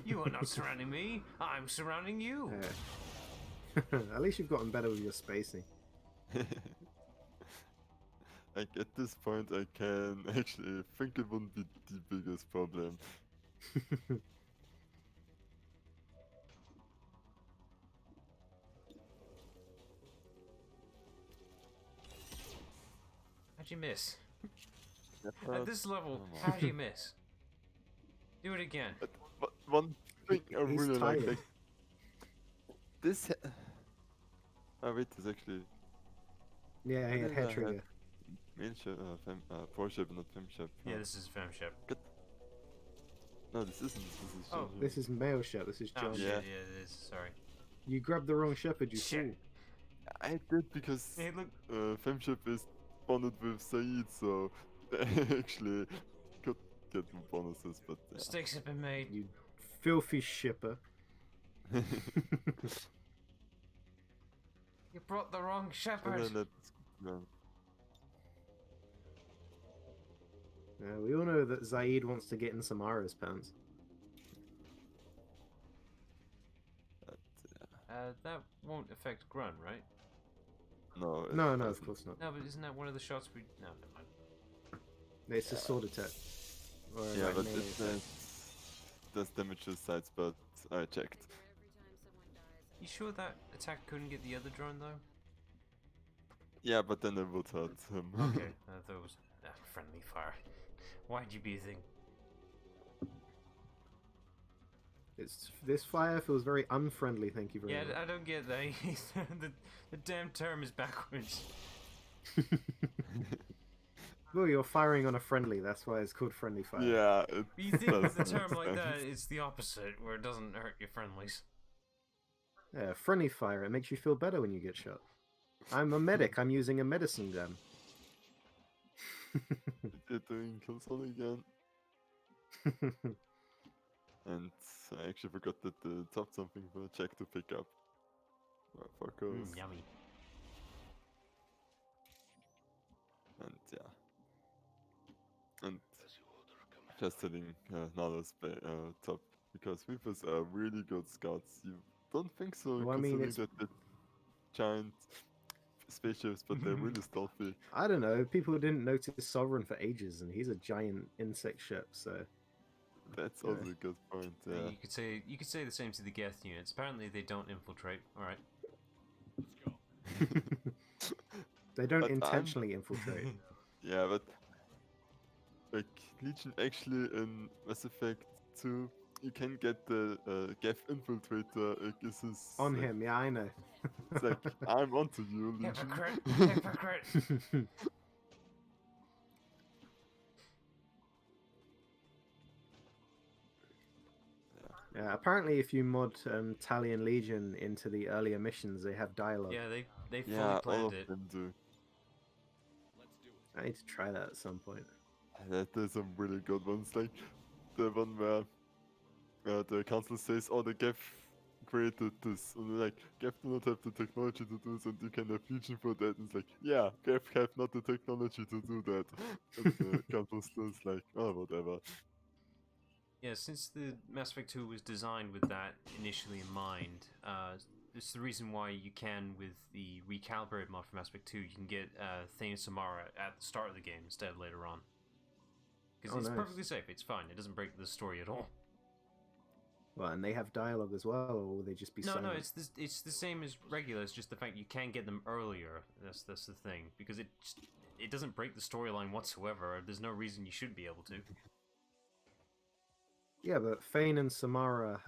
You are not surrounding me. I'm surrounding you. Yeah. At least you've gotten better with your spacing. like at this point, I can actually think it wouldn't be the biggest problem. How'd you miss? Yeah, At this level, come on. how'd you miss? Do it again. But one thing I He's really tired. like this. Oh wait, it's actually Yeah, he I had did hair I trigger. had main ship, pro ship, not fem ship. Yeah, huh? this is fem ship. No, this isn't. This is. Oh, John. This is male ship. This is Oh John. shit, Yeah. yeah, it is. Sorry. You grabbed the wrong shepherd, you Shit. fool. I did because Hey, look. fem ship is bonded with Saeed, so they actually could get more bonuses. But yeah. Mistakes have been made. You filthy shipper. You brought the wrong And shepherd. then let's go. Yeah, we all know that Zaid wants to get in Samara's pants. But, That won't affect Grun, right? no, it No, of doesn't. course not. No, but isn't that one of the shots we? No, never mind. It's a sword attack. Or Yeah, like but melee it attack. does damage to sides, but I checked. You sure that attack couldn't get the other drone though? Yeah, but then it would hurt him. Okay, I thought it was friendly fire. Why'd you be a thing? This fire feels very unfriendly, thank you very Yeah, much. I don't get that. the damn term is backwards. Well, you're firing on a friendly, that's why it's called friendly fire. Yeah, it But you think with a does term make like that, sense. it's the opposite, where it doesn't hurt your friendlies. Yeah, friendly fire, it makes you feel better when you get shot. I'm a medic, I'm using a medicine gun. You're doing console again. And I actually forgot that the top something for Jack to pick up. Motherfuckers. Yummy. And yeah. And just hitting another top. Because Reapers are really good scouts. You don't think so, Well, I mean, considering that they're giant spaceships, but they're really stealthy. I don't know, people didn't notice Sovereign for ages, and he's a giant insect ship, so... That's Yeah. also a good point, yeah. You could say the same to the Geth units. Apparently they don't infiltrate. All right. They don't But I'm- intentionally infiltrate. Yeah, but like Legion actually in Mass Effect 2, you can get the Geth infiltrator. This is On like, him, yeah, I know. It's like I'm onto you, Legion. Hypocrite! Hypocrite! Yeah, apparently if you mod Talion Legion into the earlier missions, they have dialogue. Yeah, they fully Yeah, all planned of it. them do. I need to try that at some point. There's some really good ones, like the one where the council says, "Oh, the Geth created this," and they're like, "Geth do not have the technology to do this, and you can have Legion for that." And it's like, yeah, Geth have not the technology to do that. And the council still is like, "Oh, whatever." Yeah, since the Mass Effect 2 was designed with that initially in mind, it's the reason why you can, with the recalibrated mod for Mass Effect 2, you can get Thane and Samara at the start of the game instead of later on. Because Oh, it's nice. perfectly safe, it's fine, it doesn't break the story at all. Well, and they have dialogue as well, or will they just be No, silent? no, it's the same as regular, it's just the fact you can get them earlier, that's the thing. Because it doesn't break the storyline whatsoever, there's no reason you should be able to. Yeah, but Thane and Samara,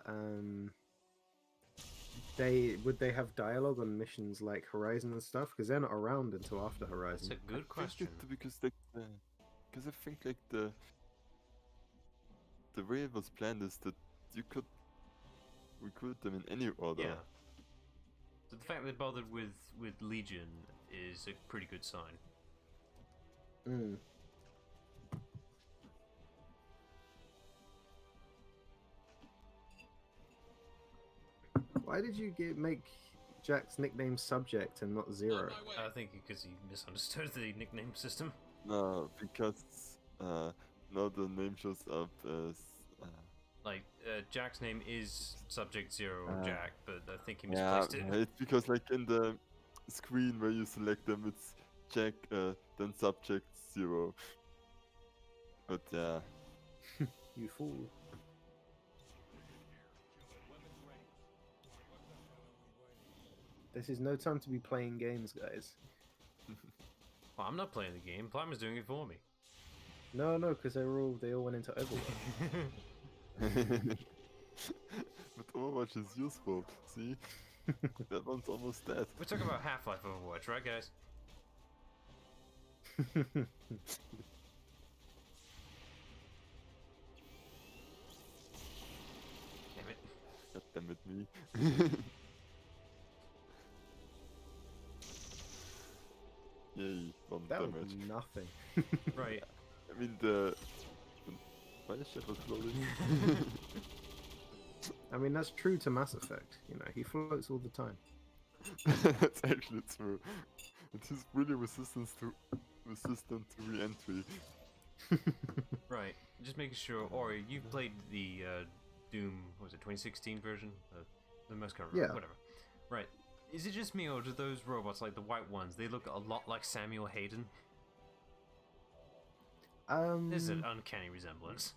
would they have dialogue on missions like Horizon and stuff? Because they're not around until after That's Horizon. a good question. Because because I think like the way it was planned is that you could recruit them in any order. Yeah. So the fact they bothered with Legion is a pretty good sign. Mm. Why did you make Jack's nickname Subject and not Zero? I think because he misunderstood the nickname system. No, because now the name shows up as Like, Jack's name is Subject Zero Jack, but I think he yeah, misplaced it. it's because like in the screen where you select them, it's Jack, then Subject 0. But yeah. You fool. This is no time to be playing games, guys. Well, I'm not playing the game. Plimer's doing it for me. No, because they all went into Overwatch. But Overwatch is useful, see? That one's almost dead. We're talking about Half-Life Overwatch, right, guys? Damn it. God damn it, me. Yay, 1 That was damage. nothing. Right. I mean, why is Shepard floating? I mean, that's true to Mass Effect. You know, he floats all the time. That's actually true. And he's really resistant to re-entry. Right. Just making sure. Ori, you've played the Doom, what was it, 2016 version? The most current version, Yeah. whatever. Right. Is it just me, or do those robots, like the white ones, they look a lot like Samuel Hayden? There's an uncanny resemblance.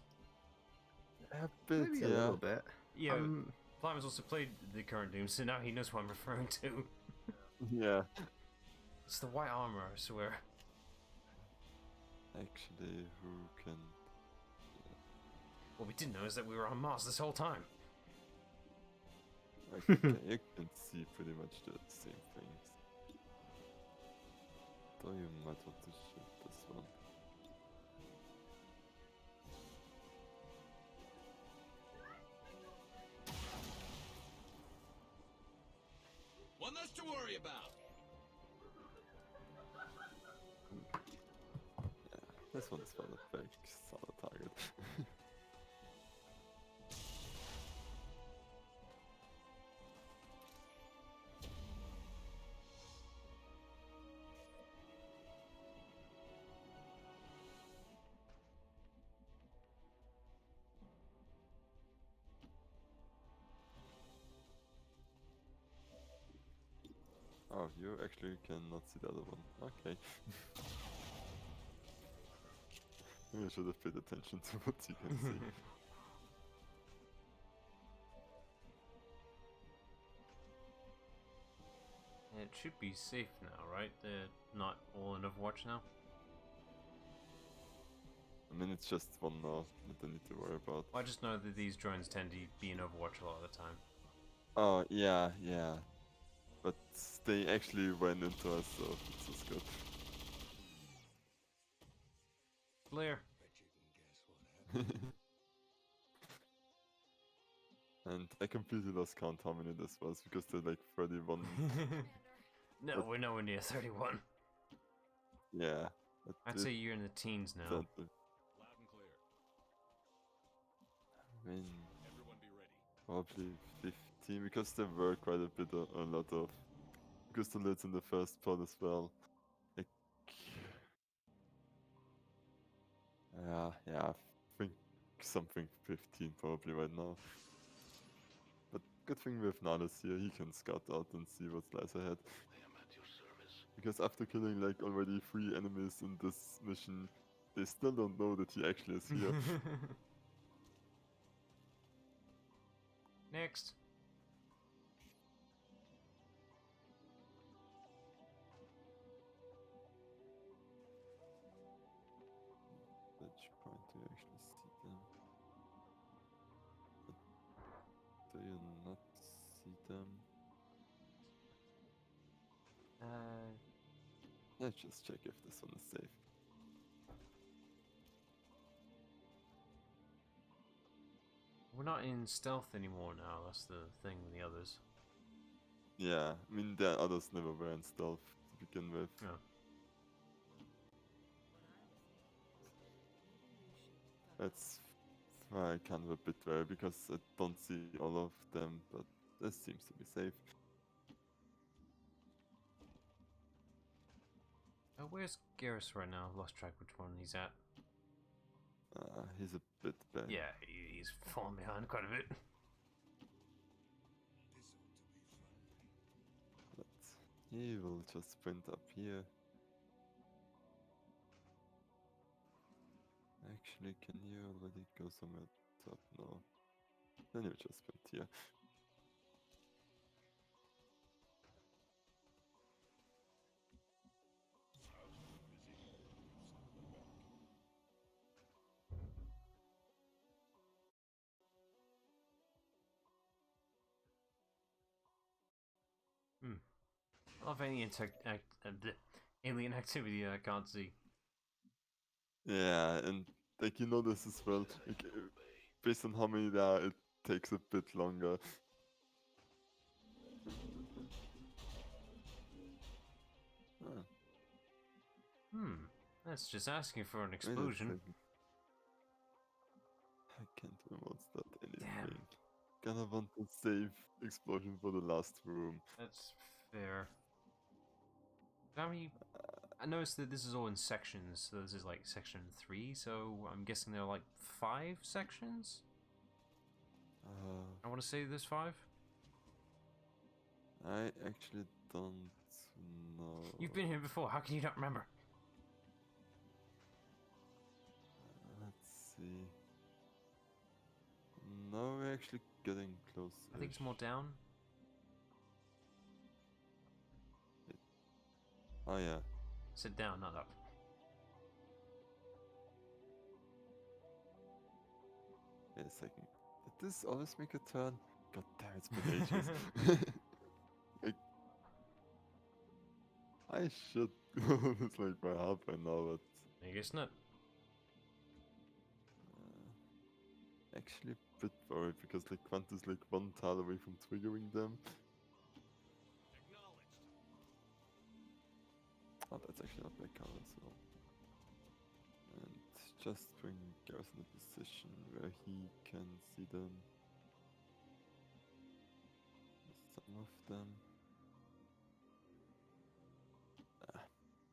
A bit, Maybe yeah. a little bit. Yeah, Plimer's also played the current Doom, so now he knows what I'm referring to. Yeah. It's the white armor, I swear. Actually, who can... What we didn't know is that we were on Mars this whole time. Okay, you can see pretty much the same things. Though you might want to shoot this one. One less to worry about. Yeah, this one's for the big solid target. Oh, you actually cannot see the other one. Okay. Maybe I should have paid attention to what you can see. It should be safe now, right? They're not all in Overwatch now? I mean, it's just one now that I need to worry about. I just know that these drones tend to be in Overwatch a lot of the time. Oh, yeah. But they actually went into us, so it's just good. Blair. And I completely lost count how many this was, because they're like 31. No, we're nowhere near 31. Yeah. I'd say you're in the teens now. Loud and clear. I mean, Everyone be ready. probably 15, because there were quite a bit of, a lot of crystalids in the first part as well. Like, yeah, I think something 15 probably right now. But good thing with Nalus here, he can scout out and see what lies ahead. Because after killing like already 3 enemies in this mission, they still don't know that he actually is here. Next. Which point do you actually see them? But do you not see them? Let's just check if this one is safe. We're not in stealth anymore now, that's the thing with the others. Yeah, I mean, the others never were in stealth to begin with. Yeah. That's why I kind of a bit wary, because I don't see all of them, but this seems to be safe. Where's Garrus right now? I've lost track which one he's at. He's a bit back. Yeah, he's falling behind quite a bit. But he will just sprint up here. Actually, can you already go somewhere top? No. Then you just sprint here. I love any alien activity I can't see. Yeah, and like you know this as well. Like, based on how many there are, it takes a bit longer. Ah, That's just asking for an wait a explosion. second. I can't remote start anything. Gonna want to save explosion for the last room. That's fair. How many? I noticed that this is all in sections, so this is like section 3, so I'm guessing there are like 5 sections? I want to say there's 5? I actually don't know. You've been here before, how can you not remember? Let's see. No, we're actually getting close. I think it's more down. Oh yeah. Sit down, not up. Wait a second. Did this always make a turn? God damn, it's been ages. Like, I should go this like by half by now, but I guess not. actually a bit worried because like Quant is like one tile away from triggering them. Oh, that's actually not my color, so. And just bring Garrus in a position where he can see them. Some of them.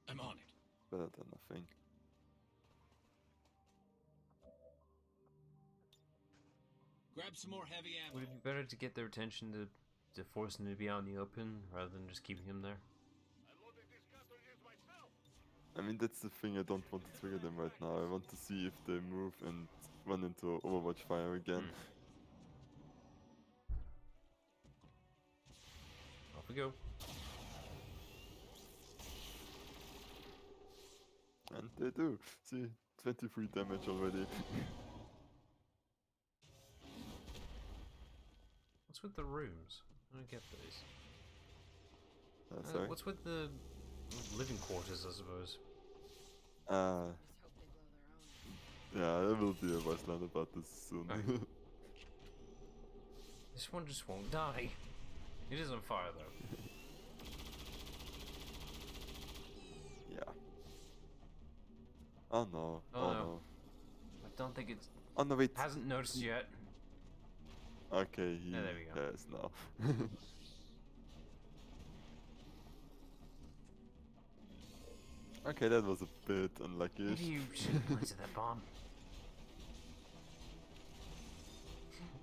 I'm on it. Better than nothing. Grab some more heavy ammo. Would it be better to get their attention to force them to be out in the open rather than just keeping them there? I mean, that's the thing, I don't want to trigger them right now. I want to see if they move and run into Overwatch fire again. Off we go. And they do. See, 23 damage already. What's with the rooms? I don't get these. Sorry? What's with the living quarters, I suppose? Yeah, there will be a voice line about this soon. Okay. This one just won't die. It is on fire, though. Yeah. Oh no. Oh, no. I don't think it's... Oh no, wait. Hasn't noticed yet. Okay, he Yeah, there we go. has now. Okay, that was a bit unlucky. Maybe you should have planted that bomb.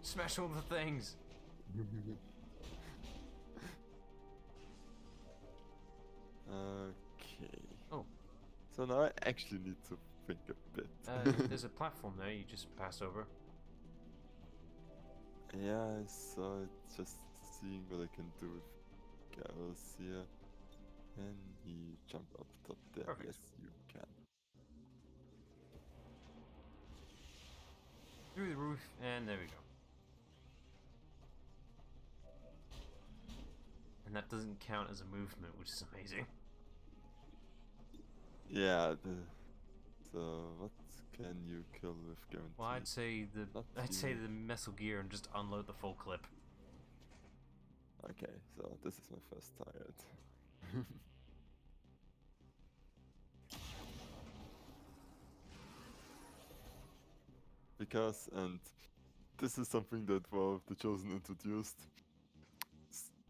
Smash all the things. Okay. Oh. So now I actually need to think a bit. There's a platform there you just passed over. Yeah, I saw it. Just seeing what I can do with Garrus here. Can he jump up top there? Perfect. Yes, you can. Through the roof, and there we go. And that doesn't count as a movement, which is amazing. Yeah, so what can you kill with guarantee? Well, I'd say you. the Metal Gear and just unload the full clip. Okay, so this is my first target. Because, and this is something that War of the Chosen introduced.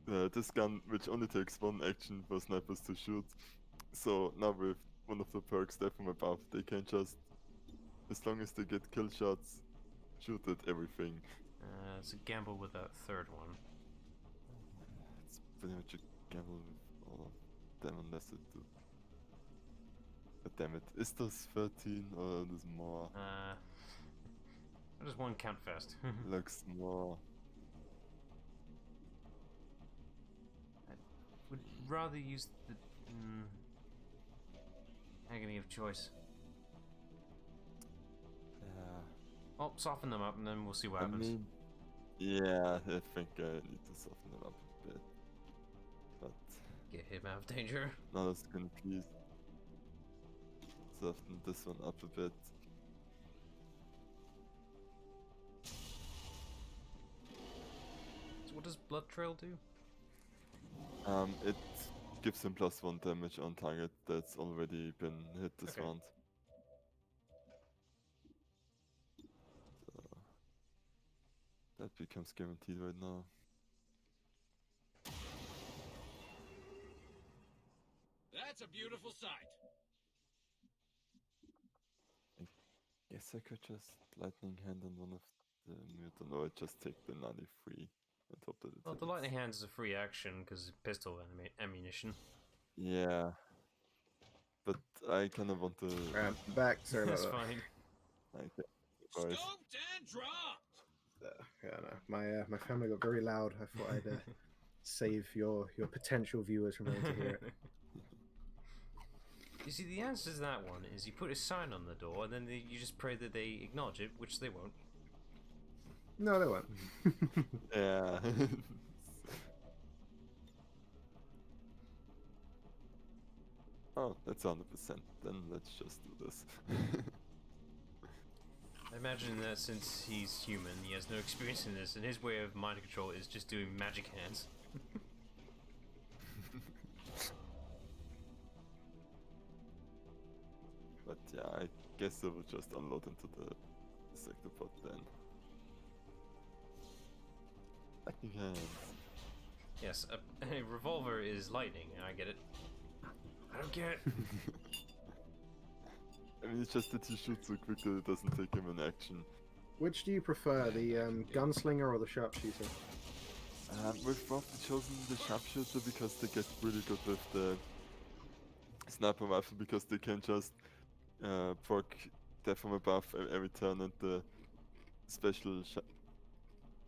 This gun, which only takes one action for snipers to shoot. So now with one of the perks there from above, they can just, as long as they get kill shots, shoot at everything. It's a gamble with that third one. It's pretty much a gamble with all of them unless it do. But damn it, is this 13 or is more? How does one count fast? Looks more. Would rather use the agony of choice. Yeah. Well, soften them up and then we'll see what I happens. mean, yeah, I think I need to soften it up a bit. But Get him out of danger. now let's gonna please soften this one up a bit. So what does Blood Trail do? It gives him +1 damage on target that's already been hit this Okay. round. So that becomes guaranteed right now. That's a beautiful sight. Guess I could just lightning hand on one of the mutant, or I just take the 93 and hope that it Well, the hits. lightning hands is a free action because pistol ammunition. Yeah. But I kinda want to. I'm back. Sorry about That's that. fine. Okay. Right. Scoped and dropped. Yeah, no. My family got very loud. I thought I'd save your potential viewers from having to hear it. You see, the answer to that one is you put a sign on the door and then you just pray that they acknowledge it, which they won't. No, they won't. Yeah. Oh, that's 100%. Then let's just do this. I imagine that since he's human, he has no experience in this, and his way of mind control is just doing magic hands. But yeah, I guess I will just unload into the sector pod then. Lightning hands. Yes, a revolver is lightning, I get it. I don't get it. I mean, it's just that he shoots so quickly it doesn't take him an action. Which do you prefer, the gunslinger or the sharpshooter? With War of the Chosen, the sharpshooter, because they get really good with the sniper rifle, because they can just proc death from above every turn, and the special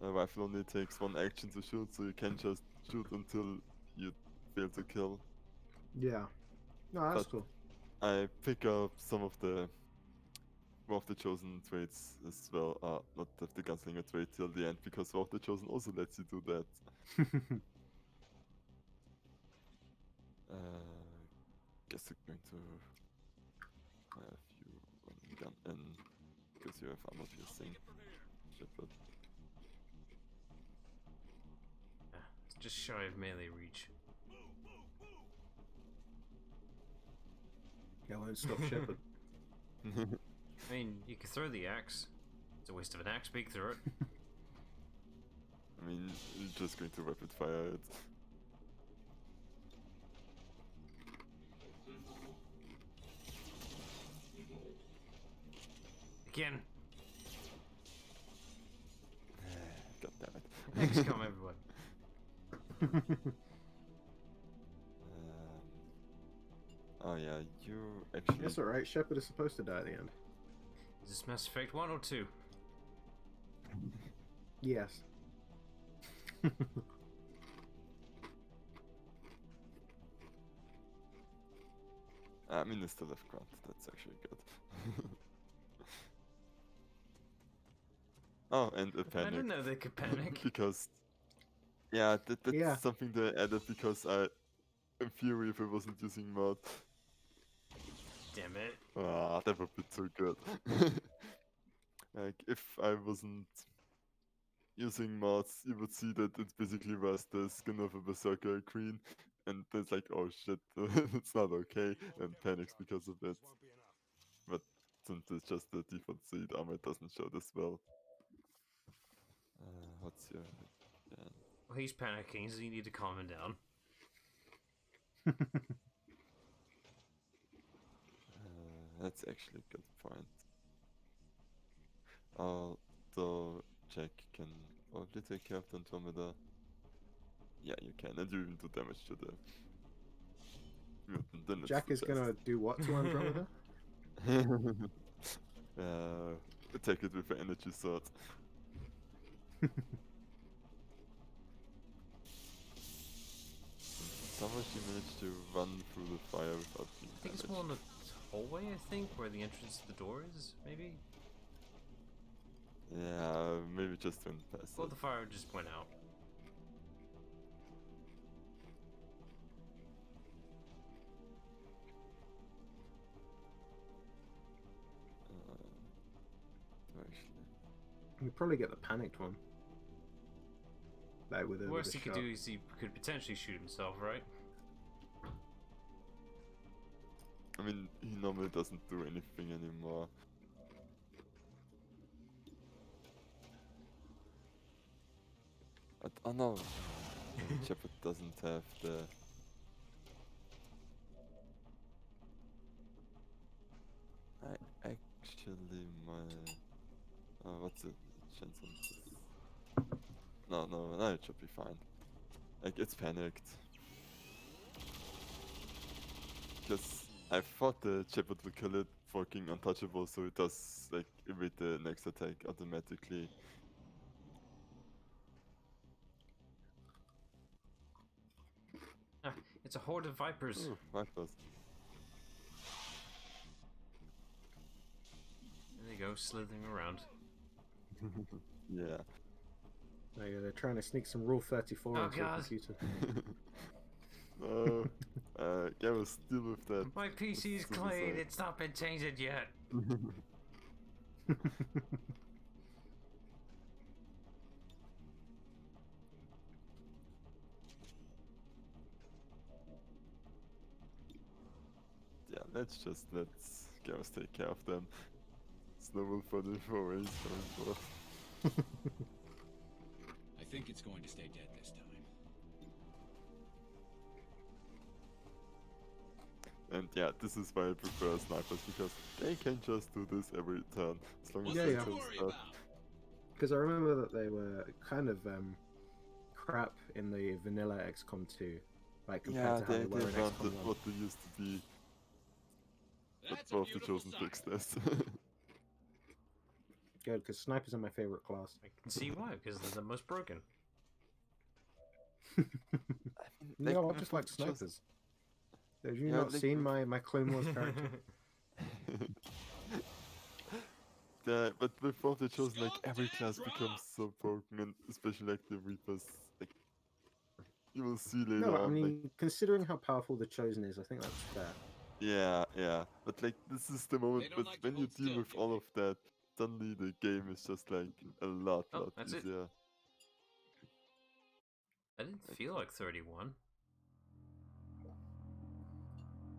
rifle only takes one action to shoot, so you can just shoot until you fail to kill. Yeah. No, that's But cool. I pick up some of the War of the Chosen traits as well, not the gunslinger trait till the end, because War of the Chosen also lets you do that. Guess I'm going to have you run gun in, because you have armor piercing. Shepherd. It's just shy of melee reach. Yeah, I won't stop Shepard. I mean, you could throw the axe. It's a waste of an axe, but you can throw it. I mean, you're just going to rapid fire it. Again. God damn it. XCOM, everyone. Oh yeah, you actually. It's alright, Shepard is supposed to die at the end. Is this Mass Effect 1 or 2? Yes. I mean, it's still left grunt. That's actually good. Oh, and a I panic. didn't know they could panic. Because, yeah, that's Yeah. something they added because in theory, if I wasn't using mod, damn it. Ah, that would be too good. Like, if I wasn't using mods, you would see that it basically was the skin of a Berserker Queen, and it's like, oh shit, it's not okay, and panics because of it. But since it's just the default seed, armor doesn't show this well. What's your... Yeah. Well, he's panicking, so you need to calm him down. That's actually a good point. Although Jack can probably take care of the Andromeda. Yeah, you can, and you even do damage to the mutant. Then it's Jack the is gonna do what to Andromeda? best. Attack it with an energy sword. Somehow she managed to run through the fire without being I think it's damaged. more in the hallway, I think, where the entrance to the door is, maybe? Yeah, maybe just went past Well, it. the fire just went out. Actually, You probably get the panicked one. Like with The a worst he could shot. do is he could potentially shoot himself, right? I mean, he normally doesn't do anything anymore. But, oh no, Shepard doesn't have the... I actually might... what's the chance on this? No, it should be fine. Like, it's panicked. Because I thought the Shepard would kill it fucking untouchable, so it does, like, evade the next attack automatically. Ah, it's a horde of vipers. Ooh, Vipers. There they go, slithering around. Yeah. Like, they're trying to sneak some Rule 34 Oh, into the God. computer. No. Gareth, deal with that. My PC is clean, it's not been tainted yet. Yeah, let Gareth take care of them. Snowball for the 4 ways going forth. I think it's going to stay dead this time. And yeah, this is why I prefer snipers, because they can just do this every turn, as long as Yeah, they yeah. kill Worry stuff. about. Because I remember that they were kind of crap in the vanilla XCOM 2. Like compared Yeah, to how they they were in weren't XCOM 1. what they used to be. But That's a both the beautiful chosen sight. fixed this. Good, because snipers are my favorite class. I can see why, because they're the most broken. No, I just like snipers. Have you Yeah, not like seen with- my Clone Wars character? Yeah, but with both the chosen, like every class becomes so broken, and especially like the Reapers. Like you will see later No, I on. mean, considering how powerful the Chosen is, I think that's fair. Yeah. But like this is the moment. They don't But like to when you hold deal still, with do all they? of that, suddenly the game is just like a lot Oh, that's it. easier. That didn't feel like 31.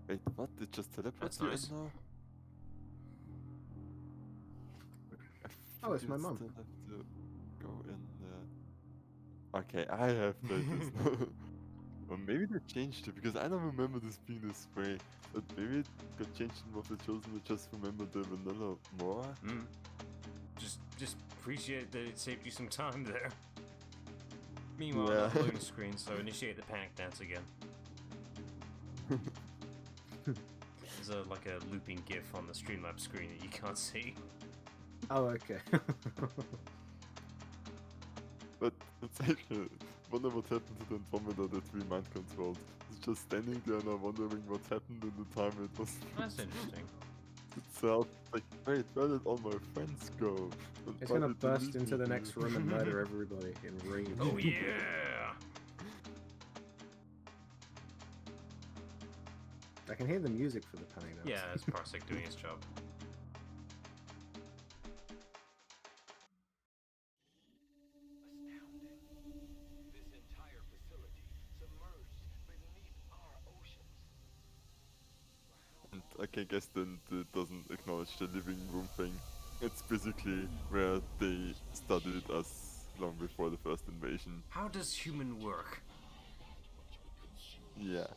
Wait, what? It just teleports That's you in nice. now? I Oh, it's think my you mum. still have to go in there. Okay, I have played this now. Or maybe they changed it, because I don't remember this being this way. But maybe it got changed in what the chosen, I just remember the vanilla more. Mm. Just appreciate that it saved you some time there. Meanwhile, Yeah. that loading screen, so initiate the panic dance again. There's like a looping GIF on the Streamlabs screen that you can't see. Oh, okay. But it's actually, wonder what happened to the Andromeda that we mind controlled. It's just standing there now wondering what happened in the time it was That's interesting. itself. Like, wait, where did all my friends go? And It's why gonna did they burst leave into me the here? next room and murder everybody in rage. Oh yeah! Like can hear the music for the panic notes. Yeah, that's Parsec doing his job. This entire facility submerged beneath our oceans. And I guess then it doesn't acknowledge the living room thing. It's basically where they studied us long before the first invasion. How does human work? Yeah.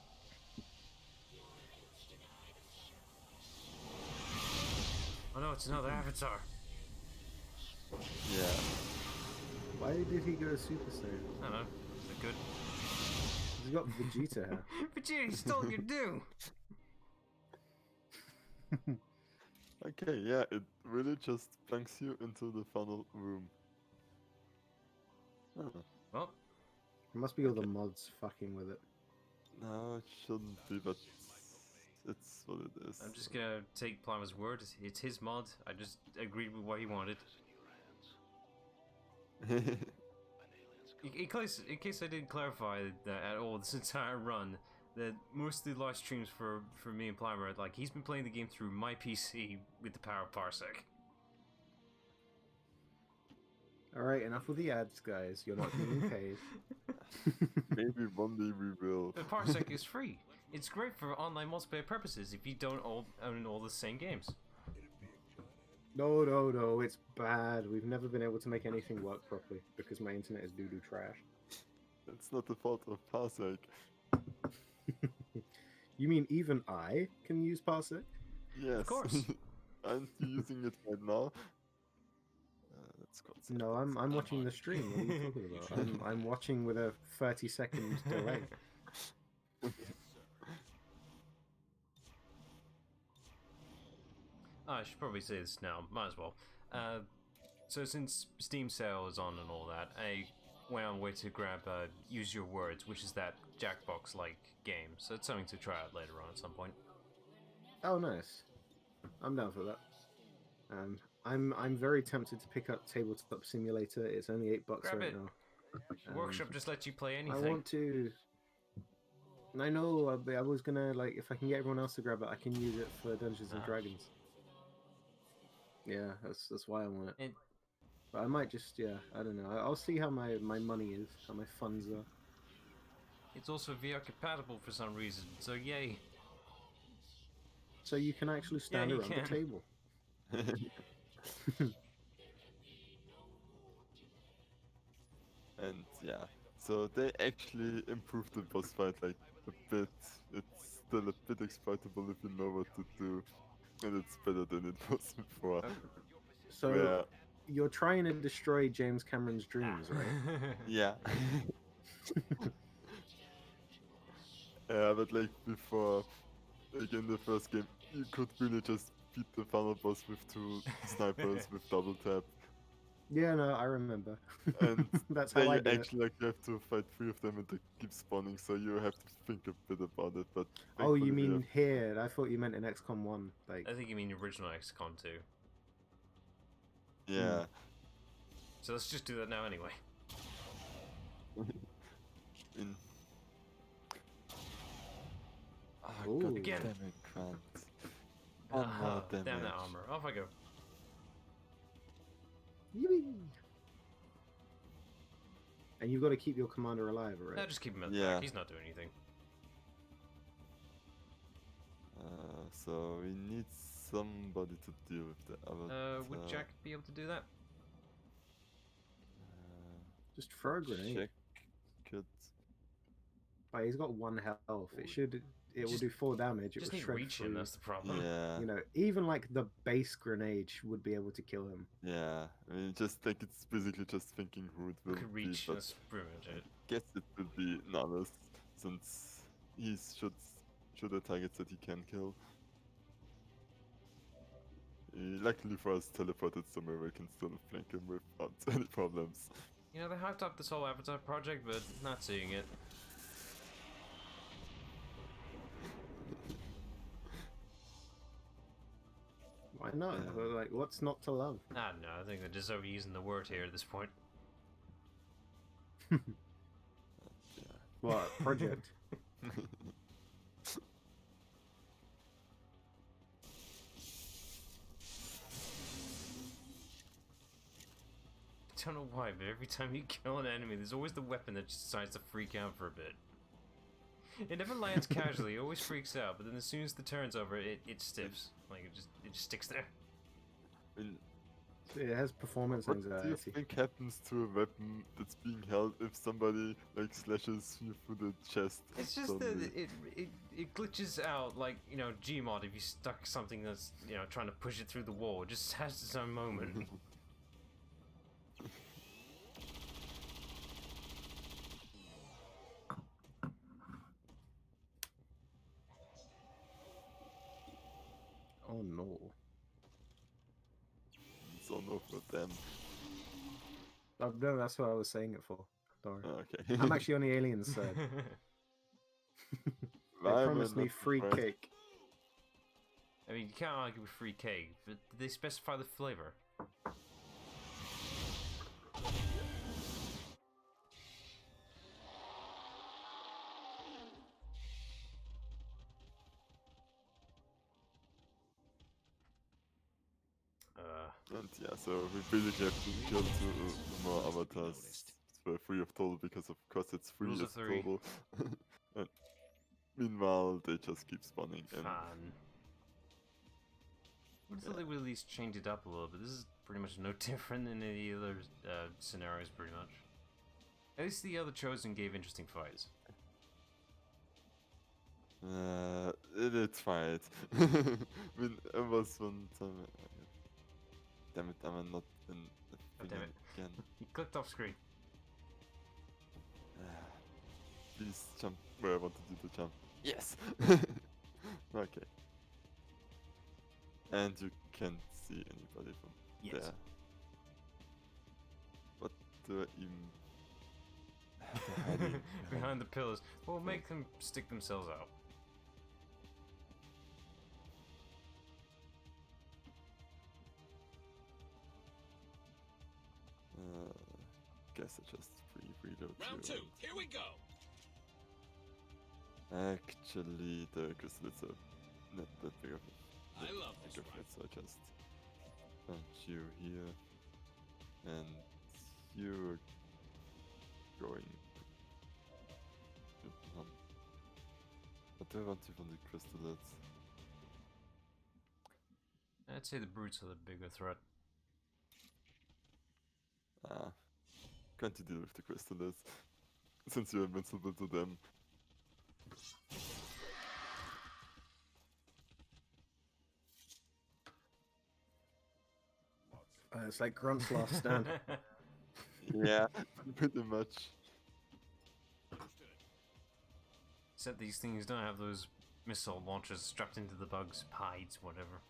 Oh no, it's another avatar. Yeah. Why did he go Super Saiyan? I don't know. Is it good? He's got Vegeta hair. Vegeta, you stole your due! Okay, yeah, it really just plunks you into the funnel room. Huh. Well, It must be all the mods fucking with it. No, it shouldn't be, but it's what it is. I'm just gonna take Plama's word. It's his mod. I just agreed with what he wanted. In case I didn't clarify that at all this entire run, that most of the live streams for me and Plumber, like, he's been playing the game through my PC with the power of Parsec. Alright, enough with the ads, guys. You're not getting paid. Maybe one day we will. The Parsec is free. It's great for online multiplayer purposes if you don't all own all the same games. No, it's bad. We've never been able to make anything work properly because my internet is doo-doo trash. It's not the fault of Parsec. You mean even I can use Parsec? Yes. Of course. Aren't you using it right now? No, I'm watching the stream. What are you talking about? I'm watching with a 30-second delay. I should probably say this now, might as well. So since Steam sale is on and all that, I went on way to grab Use Your Words, which is that Jackbox-like game. So it's something to try out later on at some point. Oh, nice. I'm down for that. I'm very tempted to pick up Tabletop Simulator. It's only $8 Grab right it. now. Workshop just lets you play anything. I want to. I know. I was gonna, like, if I can get everyone else to grab it, I can use it for Dungeons and Dragons. Yeah, that's why I want it. But I might just, yeah, I don't know. I'll see how my money is, how my funds are. It's also VR compatible for some reason, so yay. So you can actually stand you around can. the table. And yeah, so they actually improved the boss fight like a bit. It's still a bit exploitable if you know what to do, and it's better than it was before. So you're trying to destroy James Cameron's dreams, right? Yeah. Yeah, but like before, like in the first game, you could really just beat the final boss with 2 snipers with double tap. Yeah, no, I remember. And that's then how I you do it. actually like have to fight 3 of them and they keep spawning, so you have to think a bit about it. But Oh, you thankfully we mean have- here? I thought you meant in XCOM 1. Like, I think you mean the original XCOM 2. Yeah. So let's just do that now anyway. In... Oh, Ooh. God Again. damn it, Grant. Oh, no, damn Damn it. that armor. Off I go. yippee! And you've got to keep your commander alive, right? No, just keep him at the Yeah. back. He's not doing anything. So we need somebody to deal with the avatar. Would Jack be able to do that? Just throw a grenade. Check. Could... Like, he's got 1 health. It will Just- do 4 damage. It Just will need shred reach him, through. that's the problem. Yeah. You know, even like the base grenade would be able to kill him. Yeah. I mean, just like it's basically just thinking who it will Could be, reach, but that's pretty much it. guess it will be Nalus, since he should have targets that he can kill. He luckily for us teleported somewhere where we can still flank him without any problems. You know, they hyped up this whole Avatar project, but not seeing it. Why not? Yeah. Like, what's not to love? I don't know, I think they're just overusing the word here at this point. What project? don't know why, but every time you kill an enemy, there's always the weapon that just decides to freak out for a bit. It never lands casually, it always freaks out, but then as soon as the turn's over, it stiffs. Like, it just sticks there. I mean, It has performance what do you anxiety. think happens to a weapon that's being held if somebody like slashes you through the chest? It's just suddenly? that it glitches out, like, you know, Gmod, if you stuck something that's, you know, trying to push it through the wall. It just has its own moment. Oh no. So no for them. Oh, no, that's what I was saying it for. Sorry. Oh, okay. I'm actually on the aliens side. They I'm promised me not free surprised. cake. I mean, you can't argue with free cake, but did they specify the flavor? And yeah, so we basically have to kill two more avatars for free of total because of course it's free Rules of as three. total. And meanwhile, they just keep spawning. And Fun. I thought they would at least change it up a little bit. This is pretty much no different than any other scenarios, pretty much. At least the other Chosen gave interesting fights. it's fine. I mean, it was one time. Damn it, I'm not in the Oh, thing damn it. again. He clicked off screen. Please jump where I wanted you to jump. Yes! Okay. And you can't see anybody from Yes. there. What do I even... They're hiding Behind the pillars. Well, make them stick themselves out. Guess I just reload. Round two, here we go. Actually, the crystals are not that big of a I love this big of ride. it, so I just punch you here, and you're going. What do I want you from the crystals? I'd say the brutes are the bigger threat. Can't you deal with the crystals? Since you're invincible to them. It's like Grunt's last stand. Yeah, pretty much. Except these things don't have those missile launchers strapped into the bugs' hides, whatever.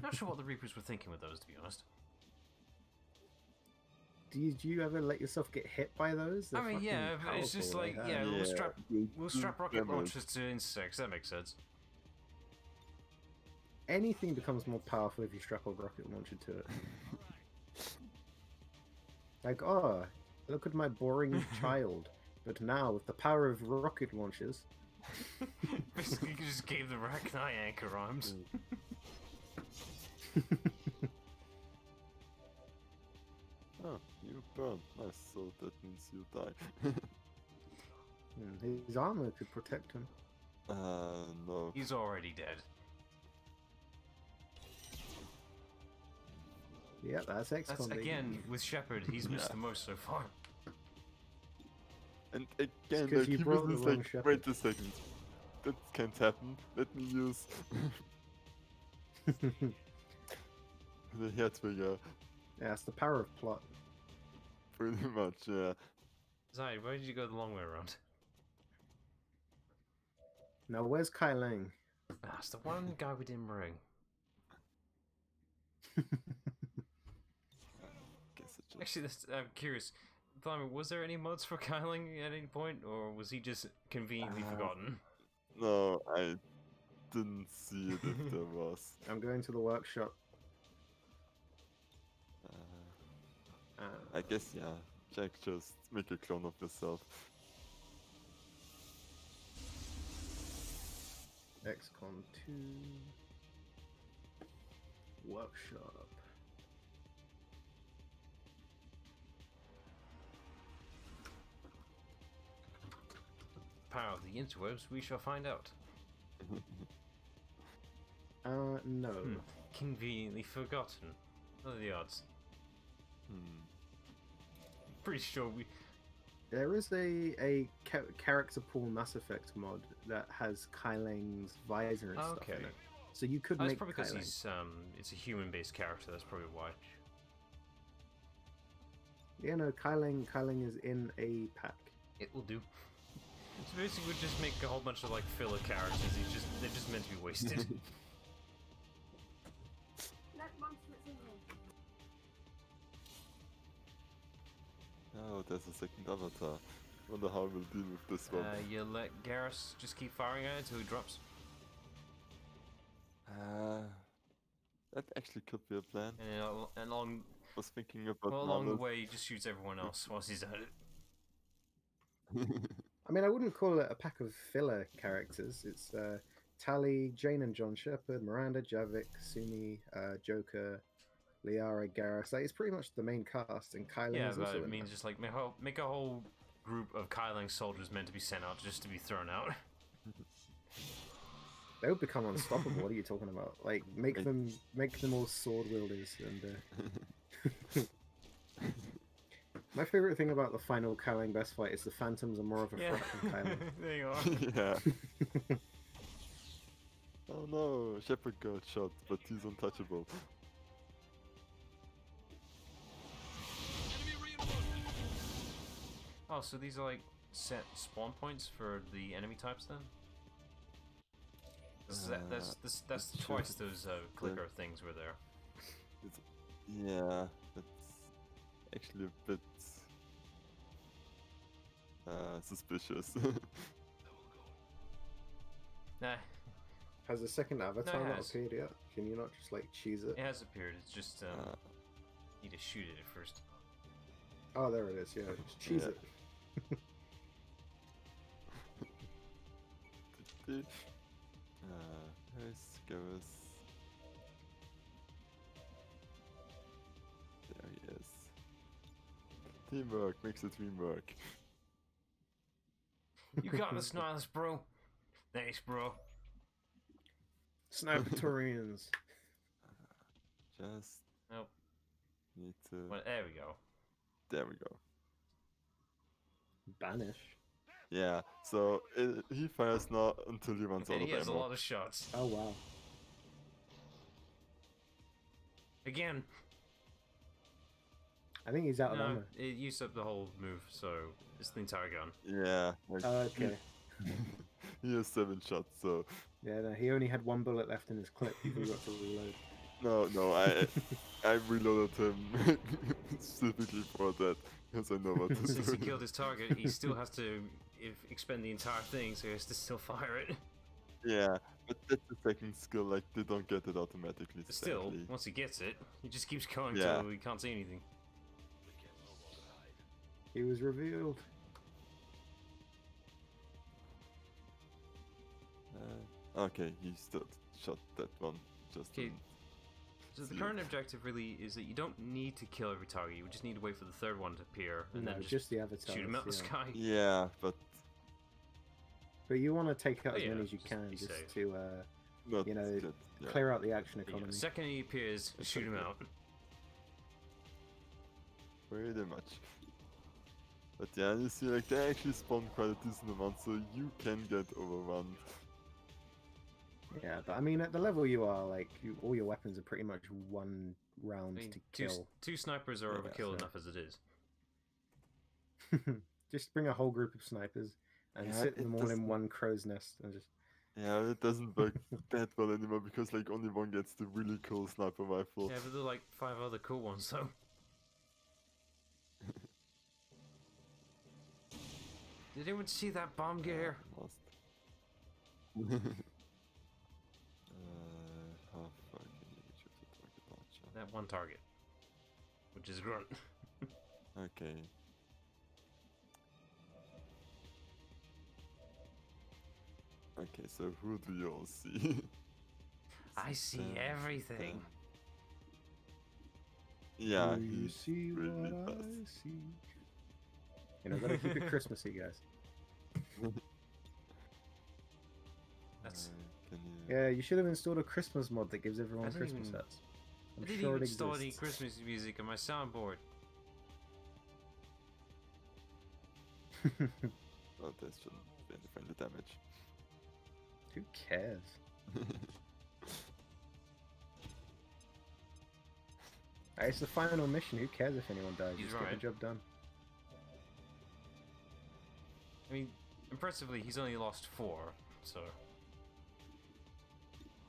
Not sure what the Reapers were thinking with those, to be honest. Did you ever let yourself get hit by those? They're I mean, fucking yeah, but it's just powerful like, that. yeah, we'll strap rocket damage. launchers to insects, that makes sense. Anything becomes more powerful if you strap a rocket launcher to it. Like, oh, look at my boring child. But now, with the power of rocket launchers... Basically, you just gave the Rachni anchor arms. Oh, you burn. Nice, so that means you die. His armor could protect him. No. He's already dead. Yeah, that's XCOM. That's, baby. again, with Shepard, he's missed the most so far. And again, 'cause like, you he brought the was wrong like, shepherd. wait a second. That can't happen. Let me use the hair trigger. Yeah, it's the power of plot. Pretty much, yeah. Zai, why did you go the long way around? Now, where's Kai Lang? Ah, it's the one guy we didn't bring. Guess it just... Actually, I'm curious. Thelma, was there any mods for Kyling at any point, or was he just conveniently forgotten? No, I didn't see it if there was. I'm going to the workshop. I guess, yeah. Jack, just make a clone of yourself. XCOM 2. Workshop. power of the interwebs, we shall find out. No. Conveniently forgotten. What are the odds? Pretty sure we... There is a character pool Mass Effect mod that has Kai Lang's visor and stuff in it. So you could That's make probably Kai because Lang. he's it's a human-based character. That's probably why. Yeah, no, Kai Lang is in a pack. It will do. So basically, we just make a whole bunch of like filler characters. They're just meant to be wasted. Oh, there's a second avatar. Wonder how we'll deal with this one. You let Garrus just keep firing at it until he drops. That actually could be a plan. And along, I was thinking about along the Marvel. way, he just shoots everyone else whilst he's at it. I mean, I wouldn't call it a pack of filler characters. It's Tali, Jane and John Shepard, Miranda, Javik, Sumi, Joker, Liara, Garrus. Like, it's pretty much the main cast, and Kai Lang Yeah, is but also it in means there. just like make a whole group of Kai Lang soldiers meant to be sent out just to be thrown out. They would become unstoppable. What are you talking about? Like, make them all sword wielders. And my favorite thing about the final Kai Lang best fight is the Phantoms are more of a threat than Kai Lang. There you are. Yeah. Oh no, Shepard got shot, but he's untouchable. Oh, so these are like set spawn points for the enemy types then? That's twice those clicker things were there. Yeah, that's actually a bit suspicious. Nah, Has the second avatar No, it not has. appeared yet? Can you not just like cheese it? it has appeared. It's just need to shoot it at first. Oh, there it is. Yeah, just cheese Yeah. it. Where's Garrus? There he is. Teamwork makes a dream work. You got this, Nihilus, bro. Thanks, bro. Snipertorians. Just Nope. need to. Well, there we go. There we go. Banish. Yeah, so he fires not until he runs out And of he has a ammo. lot of shots. Oh wow. Again. I think he's out of No, ammo. it used up the whole move, so it's the entire gun. Yeah. Like, Okay. he has 7 shots, so Yeah, no, he only had one bullet left in his clip. He forgot to reload. no, I reloaded him specifically for that because I know what to Since he do. killed his target, he still has to expend the entire thing, so he has to still fire it. Yeah, but that's the second skill. Like they don't get it automatically. But still, sadly. once he gets it, he just keeps going Yeah. till he can't see anything. He was revealed. Okay, he still shot that one. Just Okay. didn't So the see current it. objective really is that you don't need to kill every target, you just need to wait for the third one to appear, and No, then just the avatars. shoot him out the yeah. sky. Yeah, but But you want to take out Oh, as yeah, many as you just can be just safe. to, not you know, yet, yeah. clear out the action But yeah, economy. the second he appears, It's shoot him pretty out. Pretty much. But yeah, you see, like they actually spawn quite a decent amount, so you can get overrun. Yeah, but I mean, at the level you are, like, all your weapons are pretty much one I round mean, to two, kill. two snipers are Yeah, overkill so- enough as it is. Just bring a whole group of snipers and Yeah, sit it them all in doesn't- one crow's nest and just. Yeah, it doesn't work that well anymore because like only one gets the really cool sniper rifle. Yeah, but there are like 5 other cool ones, though. Did anyone see that bomb gear? Lost. How far can you reach with the target launcher? That one target. Which is Grunt. Okay. Okay, so who do you all see? I see Sam, everything. Yeah, Do you he see really what does. I see? You know, gotta keep it Christmassy, guys. That's. Can you... Yeah, you should have installed a Christmas mod that gives everyone didn't Christmas even- hats. I I'm didn't sure even it install any exists. Christmas music on my soundboard. Oh, there shouldn't be any friendly damage. Who cares? It's the final mission. Who cares if anyone dies? He's Just get right. the job done. I mean, impressively, he's only lost 4, so.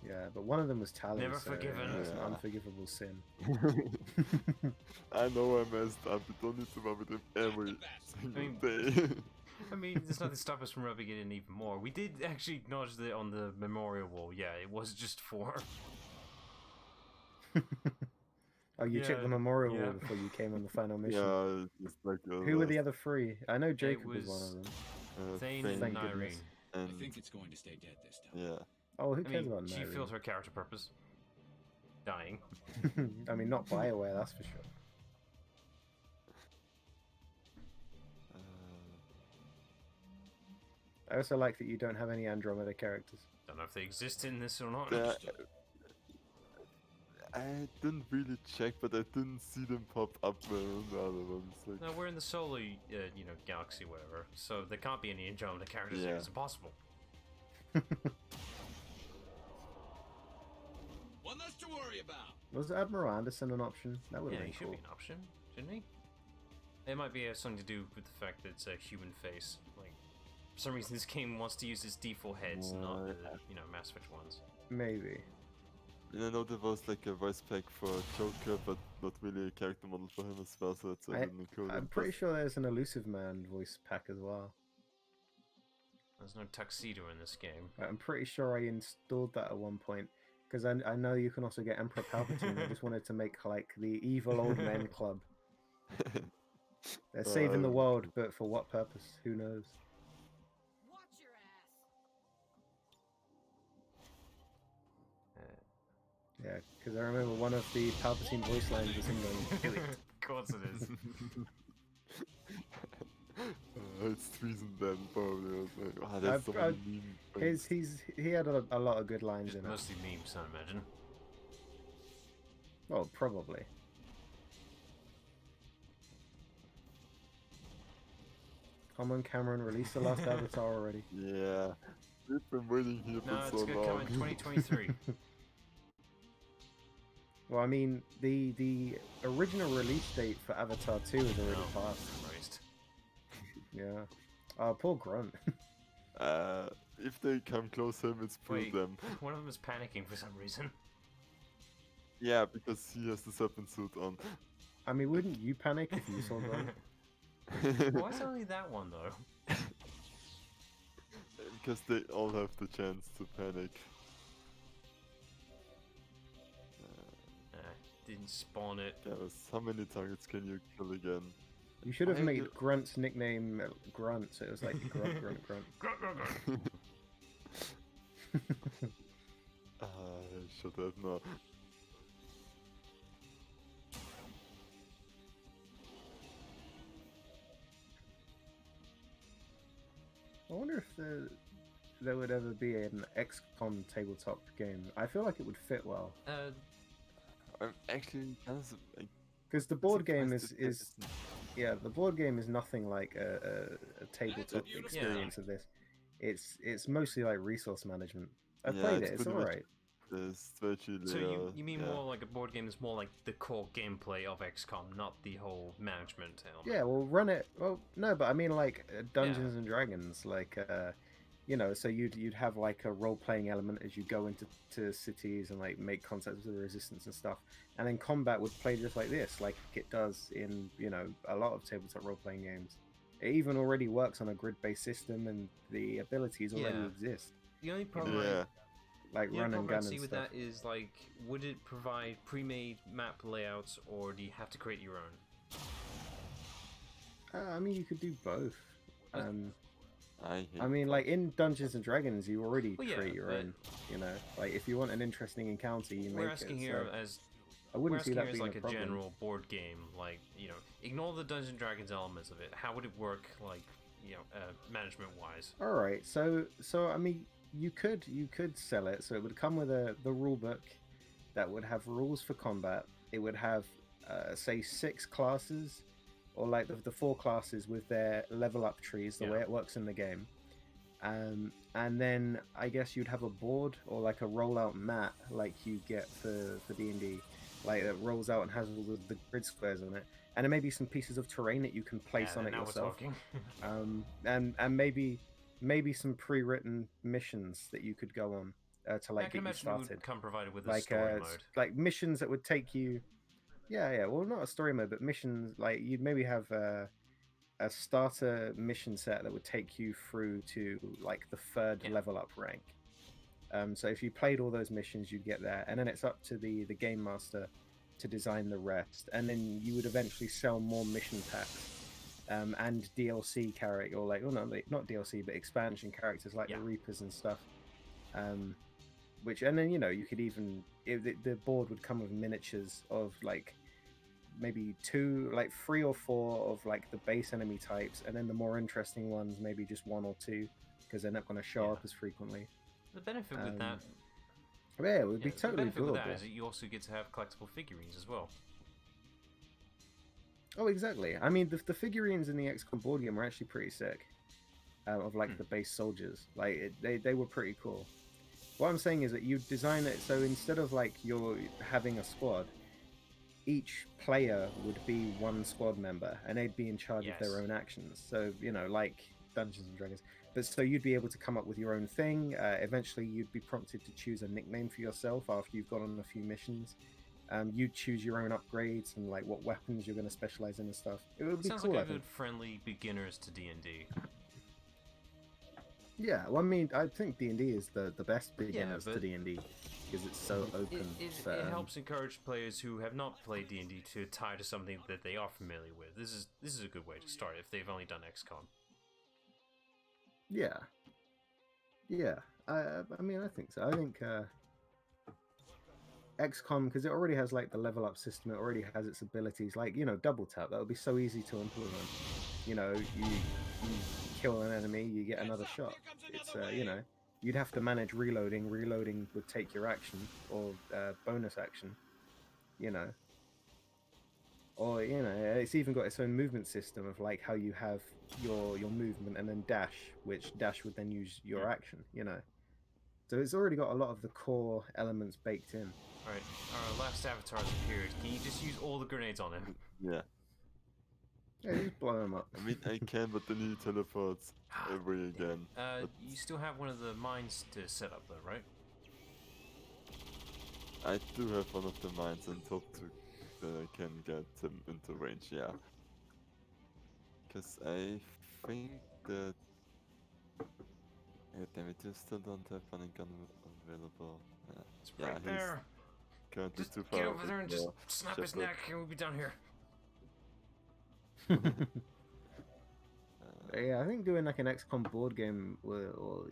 Yeah, but one of them was Tally. Never so forgiven. It's an Yeah. unforgivable sin. I know I messed up. You don't need to rub it in every single mean- day. I mean, there's nothing to stop us from rubbing it in even more. We did actually acknowledge that on the memorial wall. Yeah, it was just 4. Oh, you checked Yeah, the memorial yeah. wall before you came on the final mission. Yeah, it's just like Who were the other 3? I know Jacob was one was- of them. Thane Thane and Thank Irene. goodness. I and think it's going to stay dead this time. yeah. Oh, who I cares mean, about she Nyreen? fulfilled her character purpose. Dying. I mean, not BioWare, that's for sure. I also like that you don't have any Andromeda characters. Don't know if they exist in this or not. Yeah, I didn't really check, but I didn't see them pop up on the other ones. Like, No, we're in the solar, galaxy, whatever. So there can't be any Andromeda characters here. Yeah. It's impossible. One less to worry about. Was Admiral Anderson an option? That would Yeah, have he been should cool. be an option, shouldn't he? It might be something to do with the fact that it's a human face. Like, for some reason, this game wants to use its default heads, not the Mass Switch ones. Maybe. and I know there was like a voice pack for Joker, but not really a character model for him as well, so that's a hidden include. I'm pretty sure there's an Elusive Man voice pack as well. There's no tuxedo in this game. I'm pretty sure I installed that at one point. Because I know you can also get Emperor Palpatine. I just wanted to make like the evil old men club. They're saving the world, but for what purpose? Who knows? Watch your ass. Yeah, because I remember one of the Palpatine voice lines was him going, "Do it." Of course it is. It's treason then, probably. I was like, oh, that's so many meme things. He had a lot of good lines Just in it. mostly memes, I imagine. Well, probably. Come on, Cameron, release the last Avatar already. Yeah, we've been waiting here No, for it's so good long. coming 2023. Well, I mean, the original release date for Avatar 2 is already passed. Christ. Yeah. Poor Grunt. If they come close him, it's for Wait, them. one of them is panicking for some reason. Yeah, because he has the serpent suit on. I mean, wouldn't you panic if you saw Grunt? Why is it only that one, though? Because they all have the chance to panic. Didn't spawn it. Garrus, how many targets can you kill again? You should have I made do- Grunt's nickname Grunt, so it was like Grunt, Grunt, Grunt. Grunt, grunt, grunt. Shut up now. I wonder if there would ever be an XCOM tabletop game. I feel like it would fit well. I'm actually kind of like, Because the board game surprised that is yeah, the board game is nothing like a tabletop beautiful experience of this. It's mostly like resource management. I've Yeah, played it's it. It's pretty much- alright. the strategy So layer. you mean yeah. more like a board game is more like the core gameplay of XCOM, not the whole management element. Yeah, well, run it. Well, no, but I mean like Dungeons and Dragons, like you know, so you'd have like a role playing element as you go into cities and like make contacts with the resistance and stuff, and then combat would play just like this, like it does in a lot of tabletop role playing games. It even already works on a grid based system, and the abilities already Yeah. exist, The only problem Yeah. like the run only and problem I gun see and with stuff. that is like, would it provide pre-made map layouts, or do you have to create your own? I mean, you could do both. I I mean, like in Dungeons and Dragons, you already Well, yeah, create your but- own. You know, like if you want an interesting encounter, you We're make asking it. here so as I we're wouldn't see asking that here as being like a a problem. general board game, like ignore the Dungeons and Dragons elements of it. How would it work, like management wise? All right, so I mean, you could sell it. So it would come with the rule book that would have rules for combat. It would have say 6 classes, or like the 4 classes with their level up trees, the way it works in the game. And then I guess you'd have a board or like a rollout mat like you get for D&D, like that rolls out and has all the grid squares on it, and there may be some pieces of terrain that you can place on it yourself. And maybe some pre-written missions that you could go on to like get you started. It would come provided with a story mode. Like missions that would take you. Yeah. Well, not a story mode, but missions. Like you'd maybe have a starter mission set that would take you through to like the 3rd level up rank. So if you played all those missions, you'd get there, and then it's up to the game master to design the rest, and then you would eventually sell more mission packs and DLC character, or like, not DLC, but expansion characters like the Reapers and stuff. And then you could even the board would come with miniatures of like maybe 3 or 4 of like the base enemy types, and then the more interesting ones maybe just 1 or 2 because they're not going to show up as frequently. The benefit with that, it would be totally the benefit with that doable. is that you also get to have collectible figurines as well. Oh, exactly. I mean, the figurines in the XCOM board game were actually pretty sick. Of like the base soldiers, like they were pretty cool. What I'm saying is that you design it so instead of like you're having a squad, each player would be one squad member, and they'd be in charge of their own actions. So like Dungeons and Dragons. But so you'd be able to come up with your own thing. Eventually, you'd be prompted to choose a nickname for yourself after you've gone on a few missions. You'd choose your own upgrades and like what weapons you're going to specialize in and stuff. It would be Sounds cool. like a good friendly beginners to D&D. Yeah, well, I mean, I think D&D is the best beginners to D&D because it's so open. It helps encourage players who have not played D&D to tie to something that they are familiar with. This is a good way to start if they've only done XCOM. Yeah. I mean, I think so. I think XCOM, because it already has like the level up system, it already has its abilities, like double tap. That would be so easy to implement. You kill an enemy, you get another shot. It's you'd have to manage reloading. Reloading would take your action or bonus action. Or it's even got its own movement system of like how you have your movement and then dash, which dash would then use your action. So it's already got a lot of the core elements baked in. Alright, our last avatar's appeared. Can you just use all the grenades on him? Yeah. Yeah, just blow him up. I mean, I can, but then he teleports every again. You still have one of the mines to set up though, right? I do have one of the mines on top to that I can get him into range, yeah. Because I think that... Yeah, damn it, you still don't have running gun available. It's right there! Currently Just too far get over there and just snap his neck and we'll be done here. Yeah, I think doing like an XCOM board game or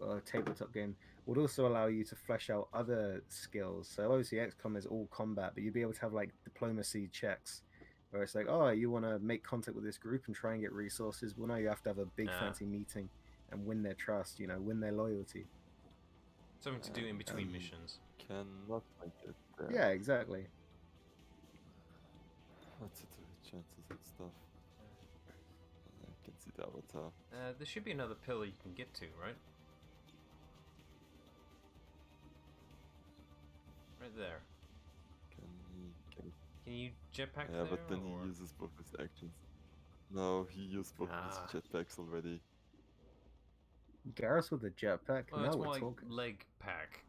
a tabletop game would also allow you to flesh out other skills. So obviously XCOM is all combat, but you'd be able to have like diplomacy checks where it's like, oh, you want to make contact with this group and try and get resources. Well, now you have to have a big fancy meeting and win their trust, win their loyalty. Something to do in between missions. Cannot make it there. Yeah, exactly. What to do with chances and stuff. I can see the avatar. There should be another pillar you can get to, right? Right there. Can you jetpack there? Yeah, but then he uses both his actions. No, he used both his jetpacks already. Garrus with a jetpack? Well, now that's we're more like talking. leg pack.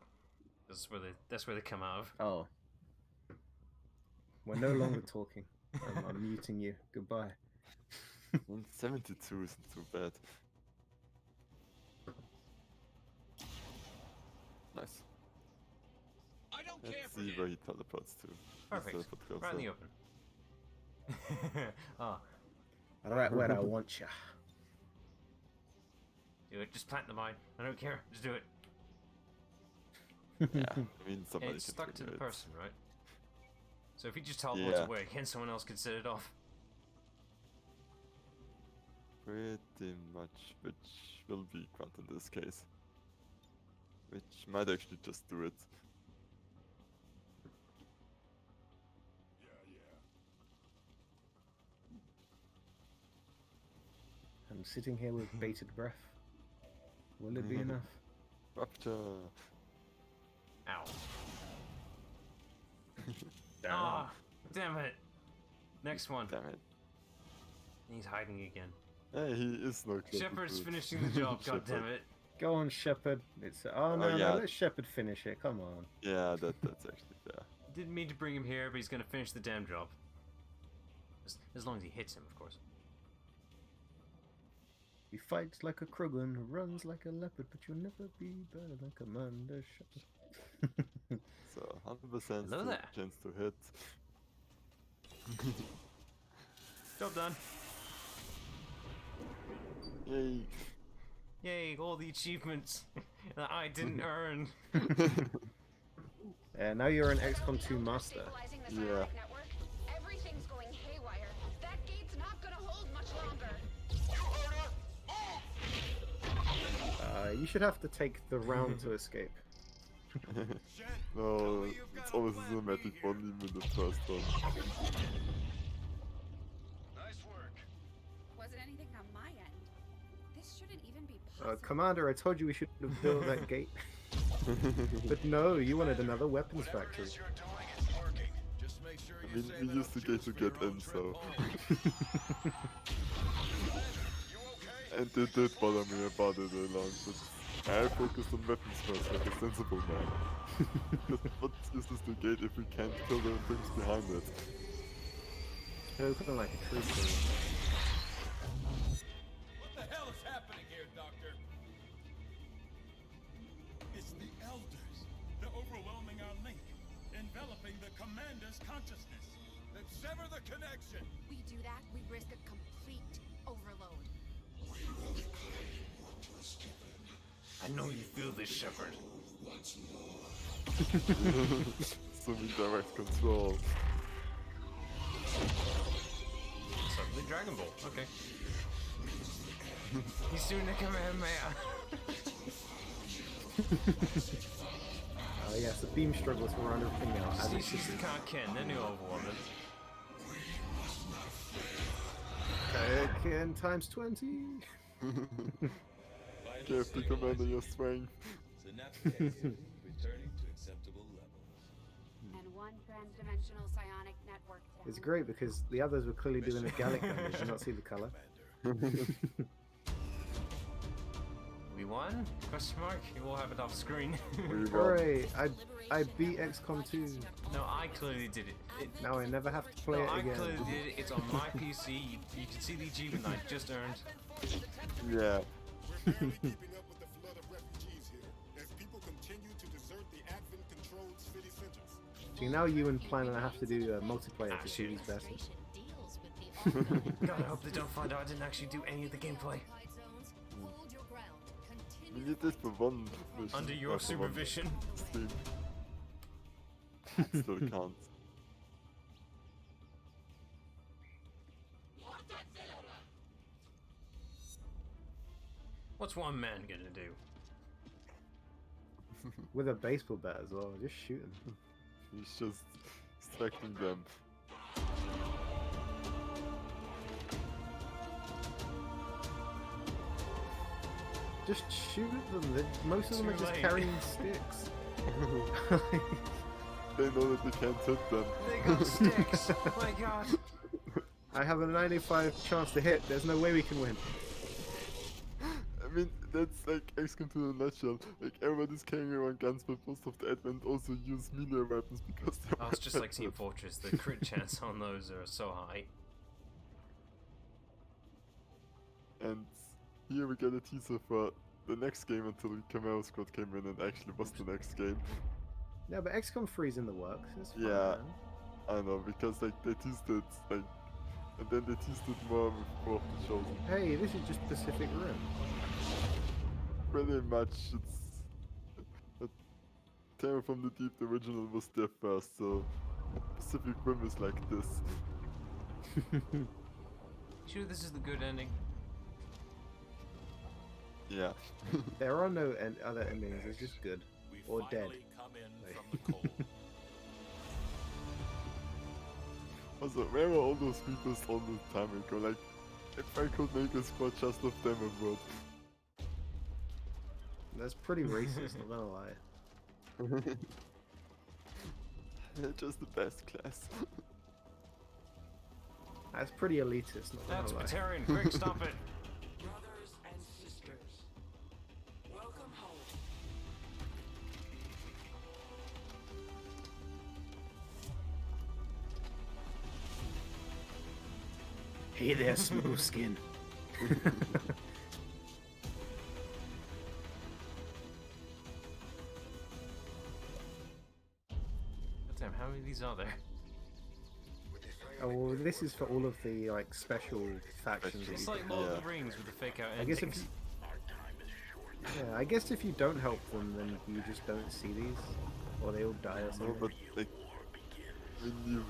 That's where they come out of. Oh. We're no longer talking. I'm muting you. Goodbye. 72 isn't too bad. Nice. I don't care Let's for see him. where he teleports to. Perfect. Right in the open. Right where I want ya. Do it. Just plant the mine. I don't care. Just do it. Yeah, I mean somebody It's can stuck to the trigger it. person, right? So if he just teleports away again, someone else can set it off. Pretty much, which will be Grunt in this case. which might actually just do it. I'm sitting here with bated breath. Will it be enough? Rupture. Ow. Ah, damn it. Next one. Damn it. He's hiding again. Hey, he is no closer Shepard's to it. finishing the job, god damn Shepard. it. Go on, Shepard. It's oh no, yeah. no, let Shepard finish it. Come on. Yeah, that's actually fair. Didn't mean to bring him here, but he's gonna finish the damn job. As long as he hits him, of course. He fights like a Krogan, runs like a leopard, but you'll never be better than Commander Shepard. So 100% Hello still there. chance to hit. Job done. Yay! Yay, all the achievements that I didn't earn. Now you're an XCOM 2 master. Stabilizing the Yeah. psionic network. Everything's going haywire. That gate's not gonna hold much longer. You should have to take the round to escape. No, it's always a cinematic one, even the first one. Nice work. Wasn't anything on my end. This shouldn't even be possible. Commander, I told you we should have built that gate. But no, you wanted another weapons Whatever it factory. is you're doing, it's working. Just make sure I you mean, save we enough used the gate fuels to for your get own in, trip so. home. You okay? And it did bother me about it a lot, but I focused on weapons first, like a sensible man. What use is the gate if we can't kill the things behind it? Open like a trooper. What the hell is happening here, Doctor? It's the Elders. They're overwhelming our link, enveloping the Commander's consciousness. Then sever the connection. We do that, we risk a complete overload. I know you feel this, Shepard. Semi-direct control. Suddenly Dragon Ball. Okay. He's doing the Kamehameha. Oh yes, the beam struggles for everything else. As it She's should the be. Ken, then he'll overwhelm it. Kaioken times 20. Carefully, Commander, your strength. Synaptic activity returning to acceptable levels. And one trans-dimensional psionic network down. It's great because the others were clearly doing a Gallic damage. Did you not see the color? We won? Question mark? We'll have it off screen. We won. Hooray! I beat XCOM 2. No, I clearly did it. Now I never have to play No, it I again. clearly did it. It's on my PC. You can see the achievement I just earned. Yeah. We're barely keeping up with the flood of refugees here, as people continue to desert the Advent-controlled city centers. See, now you and Planner have to do multiplayer to see who's better. Deals with the God, I hope they don't find out I didn't actually do any of the gameplay. Hold your ground. We Continue did this for one mission. Under your not for one supervision. stream. That still counts. What's one man gonna do? With a baseball bat as well, just shoot him. He's just distracting them. Just shoot them. Most of them are Too just late. carrying sticks. They know that they can't hit them. They got sticks! Oh my god! I have a 95 chance to hit. There's no way we can win. I mean, that's like XCOM to the nutshell. Like, everybody's carrying around guns, but most of the Advent also use melee weapons because they're Oh, it's just like Team weapons. Fortress. The crit chance on those are so high. And here we get a teaser for the next game until the Camaro Squad came in and actually was the next game. Yeah, but XCOM 3's in the works. It's fine, Yeah. man. I know, because like they teased it, like, and then they teased it more with more of the shows. Hey, this is just Pacific Rim. Pretty much, it's Terror from the Deep. The original was there first, so Pacific Rim is like this. Sure, this is the good ending. Yeah. There are no other endings. It's just good or dead. Come in Like- from the cold. Also, where were all those people all the time ago? Like, if I could make a squad just of them, I would. That's pretty racist. Not gonna lie. They're just the best class. That's pretty elitist. Not That's gonna lie. Batarian, quick, stop it! Brothers and sisters, welcome home. Hey there, smooth skin. Damn, how many of these are there? Oh, well, this is for all of the like special factions. that It's you like can- Lord of the Rings with the fake out I guess if endings. you, yeah, I guess if you don't help them, then you just don't see these, or they all die or No, something. but like, when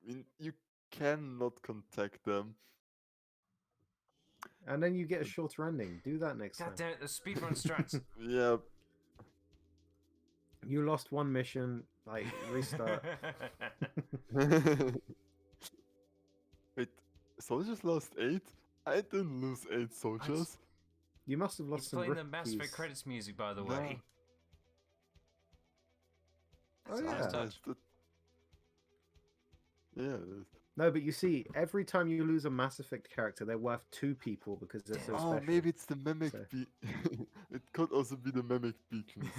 you, you cannot contact them. And then you get a shorter ending. Do that next God time. damn it, the speedrun strats! Yeah. You lost one mission, like restart. Wait, soldiers lost 8? I didn't lose 8 soldiers. You must have lost He's some playing the Mass Effect rookies. credits music, by the No. way. Oh That's a nice yeah. touch. Yeah, it is. No, but you see, every time you lose a Mass Effect character, they're worth 2 people because they're so Oh, special. maybe it's the mimic So- it could also be the mimic beacons.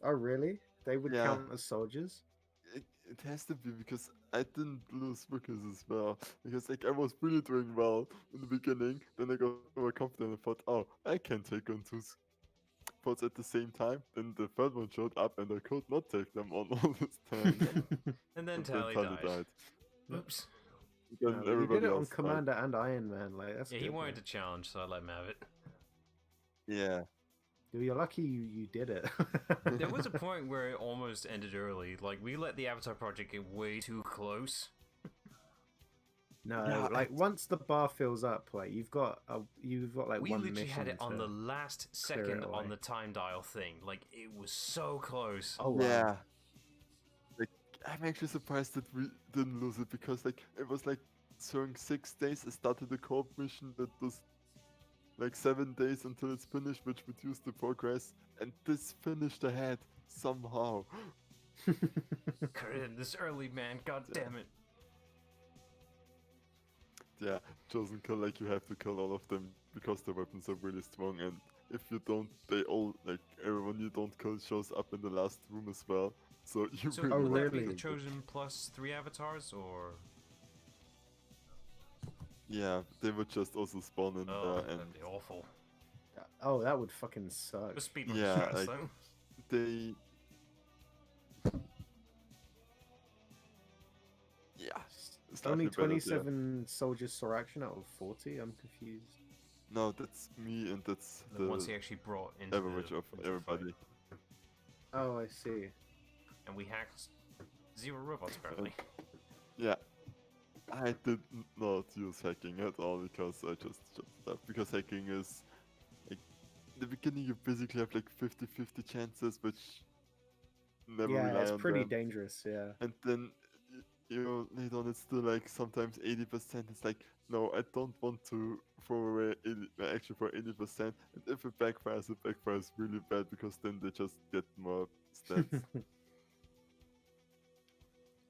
Oh really? They would Yeah. count as soldiers? It has to be because I didn't lose rookies as well. Because like I was really doing well in the beginning, then I got overconfident and thought, oh, I can take on 2 spots at the same time. Then the third one showed up and I could not take them on all this time. And then And Tally Tally died. Oops. Then No, but you everybody did it on else died. Commander and Iron Man. Like that's Yeah, good, he wanted man. to challenge, so I let him have it. Yeah. Dude, you're lucky you did it. There was a point where it almost ended early. Like, we let the Avatar project get way too close. No, Yeah, like once the bar fills up, like you've got like We one literally mission had it on to the last clear it second on away. the time dial thing. Like, it was so close. Oh wow. Yeah. Like I'm actually surprised that we didn't lose it because like it was like during 6 days I started the co-op mission that was like 7 days until it's finished, which reduced the progress, and this finished ahead somehow. Corinne, this early, man. God damn it. Yeah, chosen kill, like you have to kill all of them because the weapons are really strong, and if you don't, they all, like everyone you don't kill shows up in the last room as well. So you So really would have that be to the kill them. Chosen plus 3 avatars, or... Yeah, they would just also spawn in Oh, there, and that'd be awful. Oh, that would fucking suck. The speedrun yeah, strats, like though. they. Yeah, Only slightly better, yeah. 27 soldiers saw action out of 40. I'm confused. No, that's me, and that's The the ones he actually brought into average the, of into the everybody. fight. Oh, I see. And we hacked 0 robots, apparently. Yeah, I did not use hacking at all because I just stuff because hacking is like in the beginning you basically have like 50-50 chances, which never Yeah, rely it's on pretty them. dangerous. Yeah. And then you know later on it's still like sometimes 80%. It's like no, I don't want to throw away actually for 80%. And if it backfires really bad because then they just get more stats.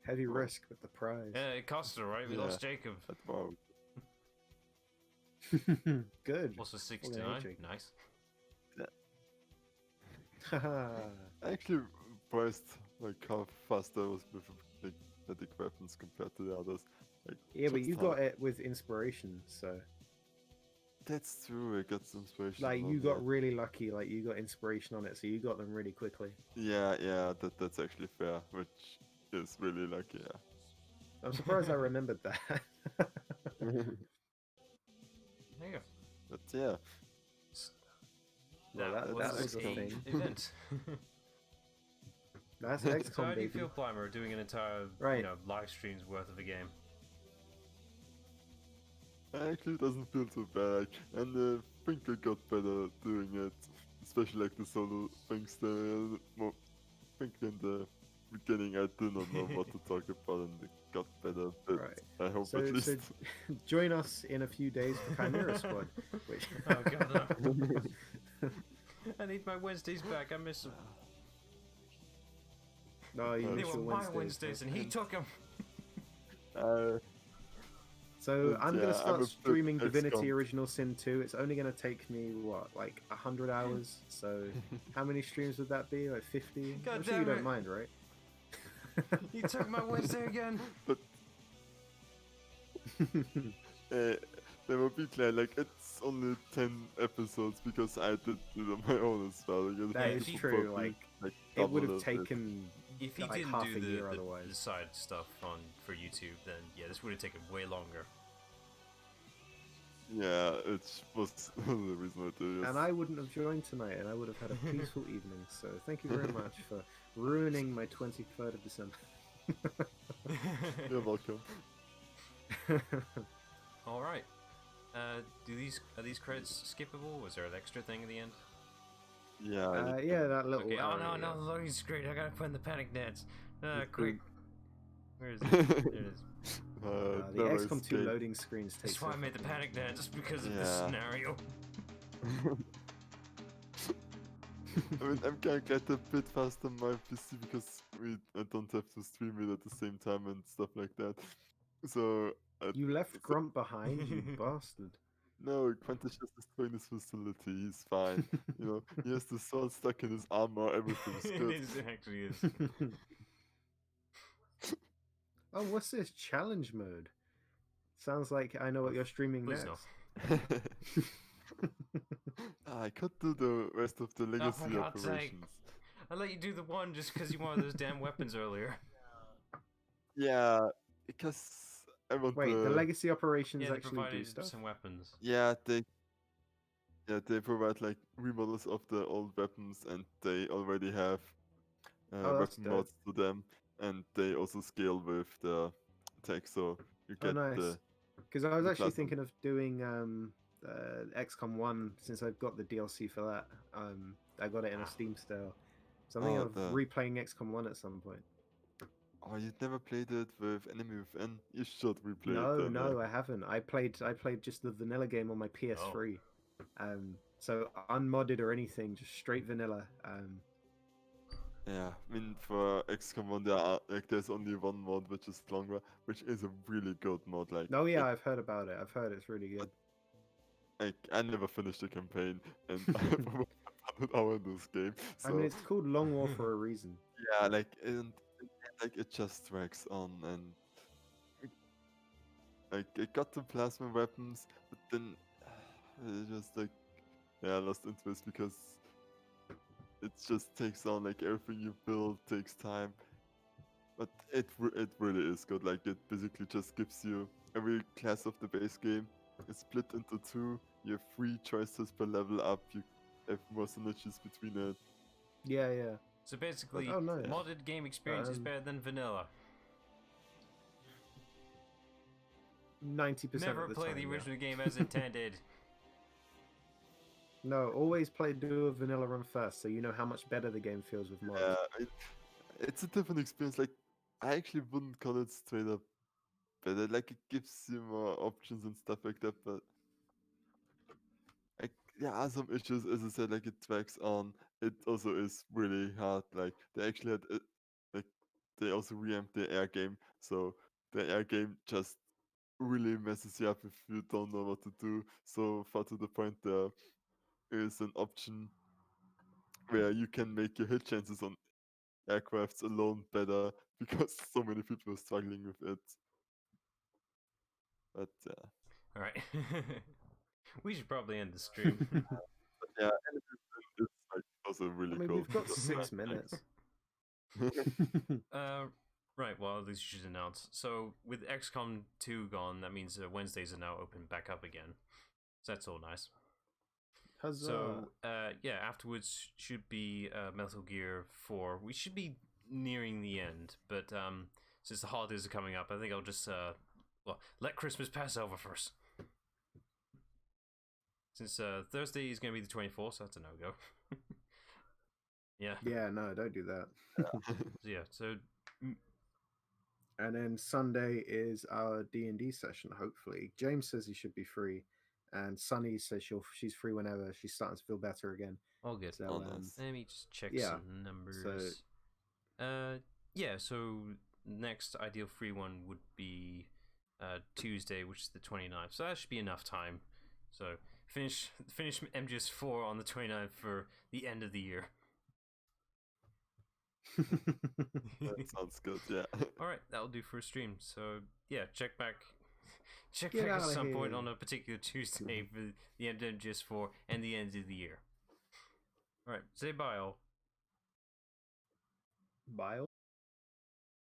Heavy Oh. risk with the prize. Yeah, it cost her, right? We Yeah. lost Jacob. Wow. Good. Also Fucking 69. Jacob. Nice. Haha. I actually surprised like how fast I was with like kinetic weapons compared to the others. Like, Yeah, but just you how- got it with inspiration, so That's true. I got some inspiration. like on you got that. really lucky. Like you got inspiration on it, so you got them really quickly. Yeah. That's actually fair, which is really lucky. Yeah. I'm surprised I remembered that. There you go. But yeah, Well, That that was was a a thing. event. That's So XCOM, how do you baby. feel, Plimer, doing an entire Right. live stream's worth of a game? Actually, it doesn't feel too bad, and I think I got better doing it, especially like the solo things there. Well, I think in the beginning I did not know what to talk about, and it got better, but Right. I hope So, at least. join us in a few days for Chimera Squad. Which... Oh god, no. I need my Wednesdays back. I miss them. No, you They miss were your my Wednesdays, Wednesdays, and he took them. So I'm gonna yeah, I'm start a bit streaming Divinity XCOM. Original Sin 2. It's only gonna take me what, like 100 hours. So how many streams would that be? Like 50? God I'm sure damn you don't it. mind, right? You took my Wednesday again. But they will be clear, like it's only 10 episodes because I did it on my own as well. Like, That it is would true. probably, Like it would have double it. taken If he like didn't half do a year the otherwise. side stuff for YouTube, then yeah, this would have taken way longer. Yeah, it was the reason I did it. And I wouldn't have joined tonight, and I would have had a peaceful evening. So thank you very much for ruining my 23rd of December. You're welcome. All right. Are these credits skippable? Was there an extra thing at the end? Yeah. Yeah, that little. Okay. Oh no, area. no, the loading screen. I gotta put in the panic dance. The Quick. boot. Where is it? There it is. The XCOM 2 loading screens take. That's why I made the panic dance, just because of the Yeah. scenario. I mean, I'm gonna get a bit faster on my PC because I don't have to stream it at the same time and stuff like that. So. You left Grunt behind, you bastard. No, Quentin just destroying his facility. He's fine. You know, he has the sword stuck in his armor. Everything's good. It actually is. Oh, what's this challenge mode? Sounds like I know what you're streaming Please next. I could do the rest of the legacy for God's sake. operations. I let you do the one just because you wanted those damn weapons earlier. Yeah, because I want Wait, the legacy operations Yeah, they actually do provided stuff? some weapons. Yeah, they provide like remodels of the old weapons, and they already have Oh, that's weapon dope. mods to them, and they also scale with the tech, so you Oh, get nice. Because I was the actually plasma. thinking of doing XCOM 1 since I've got the DLC for that. I got it in a Steam sale. So I'm thinking of replaying XCOM 1 at some point. Oh, you've never played it with Enemy Within? You should replay No, it then. no, I haven't. I played just the vanilla game on my PS3. So unmodded or anything, just straight vanilla. Yeah, I mean for XCOM 1 there's only one mod which is longer, which is a really good mod. Like Oh yeah, I've heard about it. I've heard it's really good. I never finished the campaign, and I have over 100 hours in this game. So I mean, it's called Long War for a reason. yeah, like it just drags on, and like I got the plasma weapons, but then it just like I lost interest because it just takes on like everything you build takes time. But it really is good. Like it basically just gives you every class of the base game is split into two. You have 3 choices per level up. You have more synergies between it. Yeah, yeah. So basically, Oh, nice. modded game experience is better than vanilla. 90% Never of the play time, the yeah. original game as intended. No, always do a vanilla run first, so you know how much better the game feels with mods. Yeah, it's a different experience. Like I actually wouldn't call it straight up better. Like it gives you more options and stuff like that, but like there are some issues. As I said, like it drags on. It also is really hard. Like they actually had like they also reamped the air game, so the air game just really messes you up if you don't know what to do. So far to the point there is an option where you can make your hit chances on aircrafts alone better because so many people are struggling with it. But All right. We should probably end the stream. but yeah, and it's like also really I mean, cool. we've got 6 minutes. Right, well, at least you should announce. So, with XCOM 2 gone, that means Wednesdays are now open back up again. So that's all nice. Huzzah. So, yeah, afterwards should be Metal Gear 4. We should be nearing the end, but since the holidays are coming up, I think I'll just, let Christmas pass over first. Since Thursday is going to be the 24th, so that's a no-go. Yeah. Yeah, no, don't do that. So And then Sunday is our D&D session, hopefully. James says he should be free, and Sunny says she's free whenever. She's starting to feel better again. all good. So, Let me just check yeah, some numbers. So next ideal free one would be Tuesday, which is the 29th. So that should be enough time. So finish MGS4 on the 29th for the end of the year. That sounds good, yeah. Alright, that'll do for a stream. So yeah, check back Get at outta some point here. on a particular Tuesday for the end of MGS4 and the end of the year. Alright, say bye all. Bye.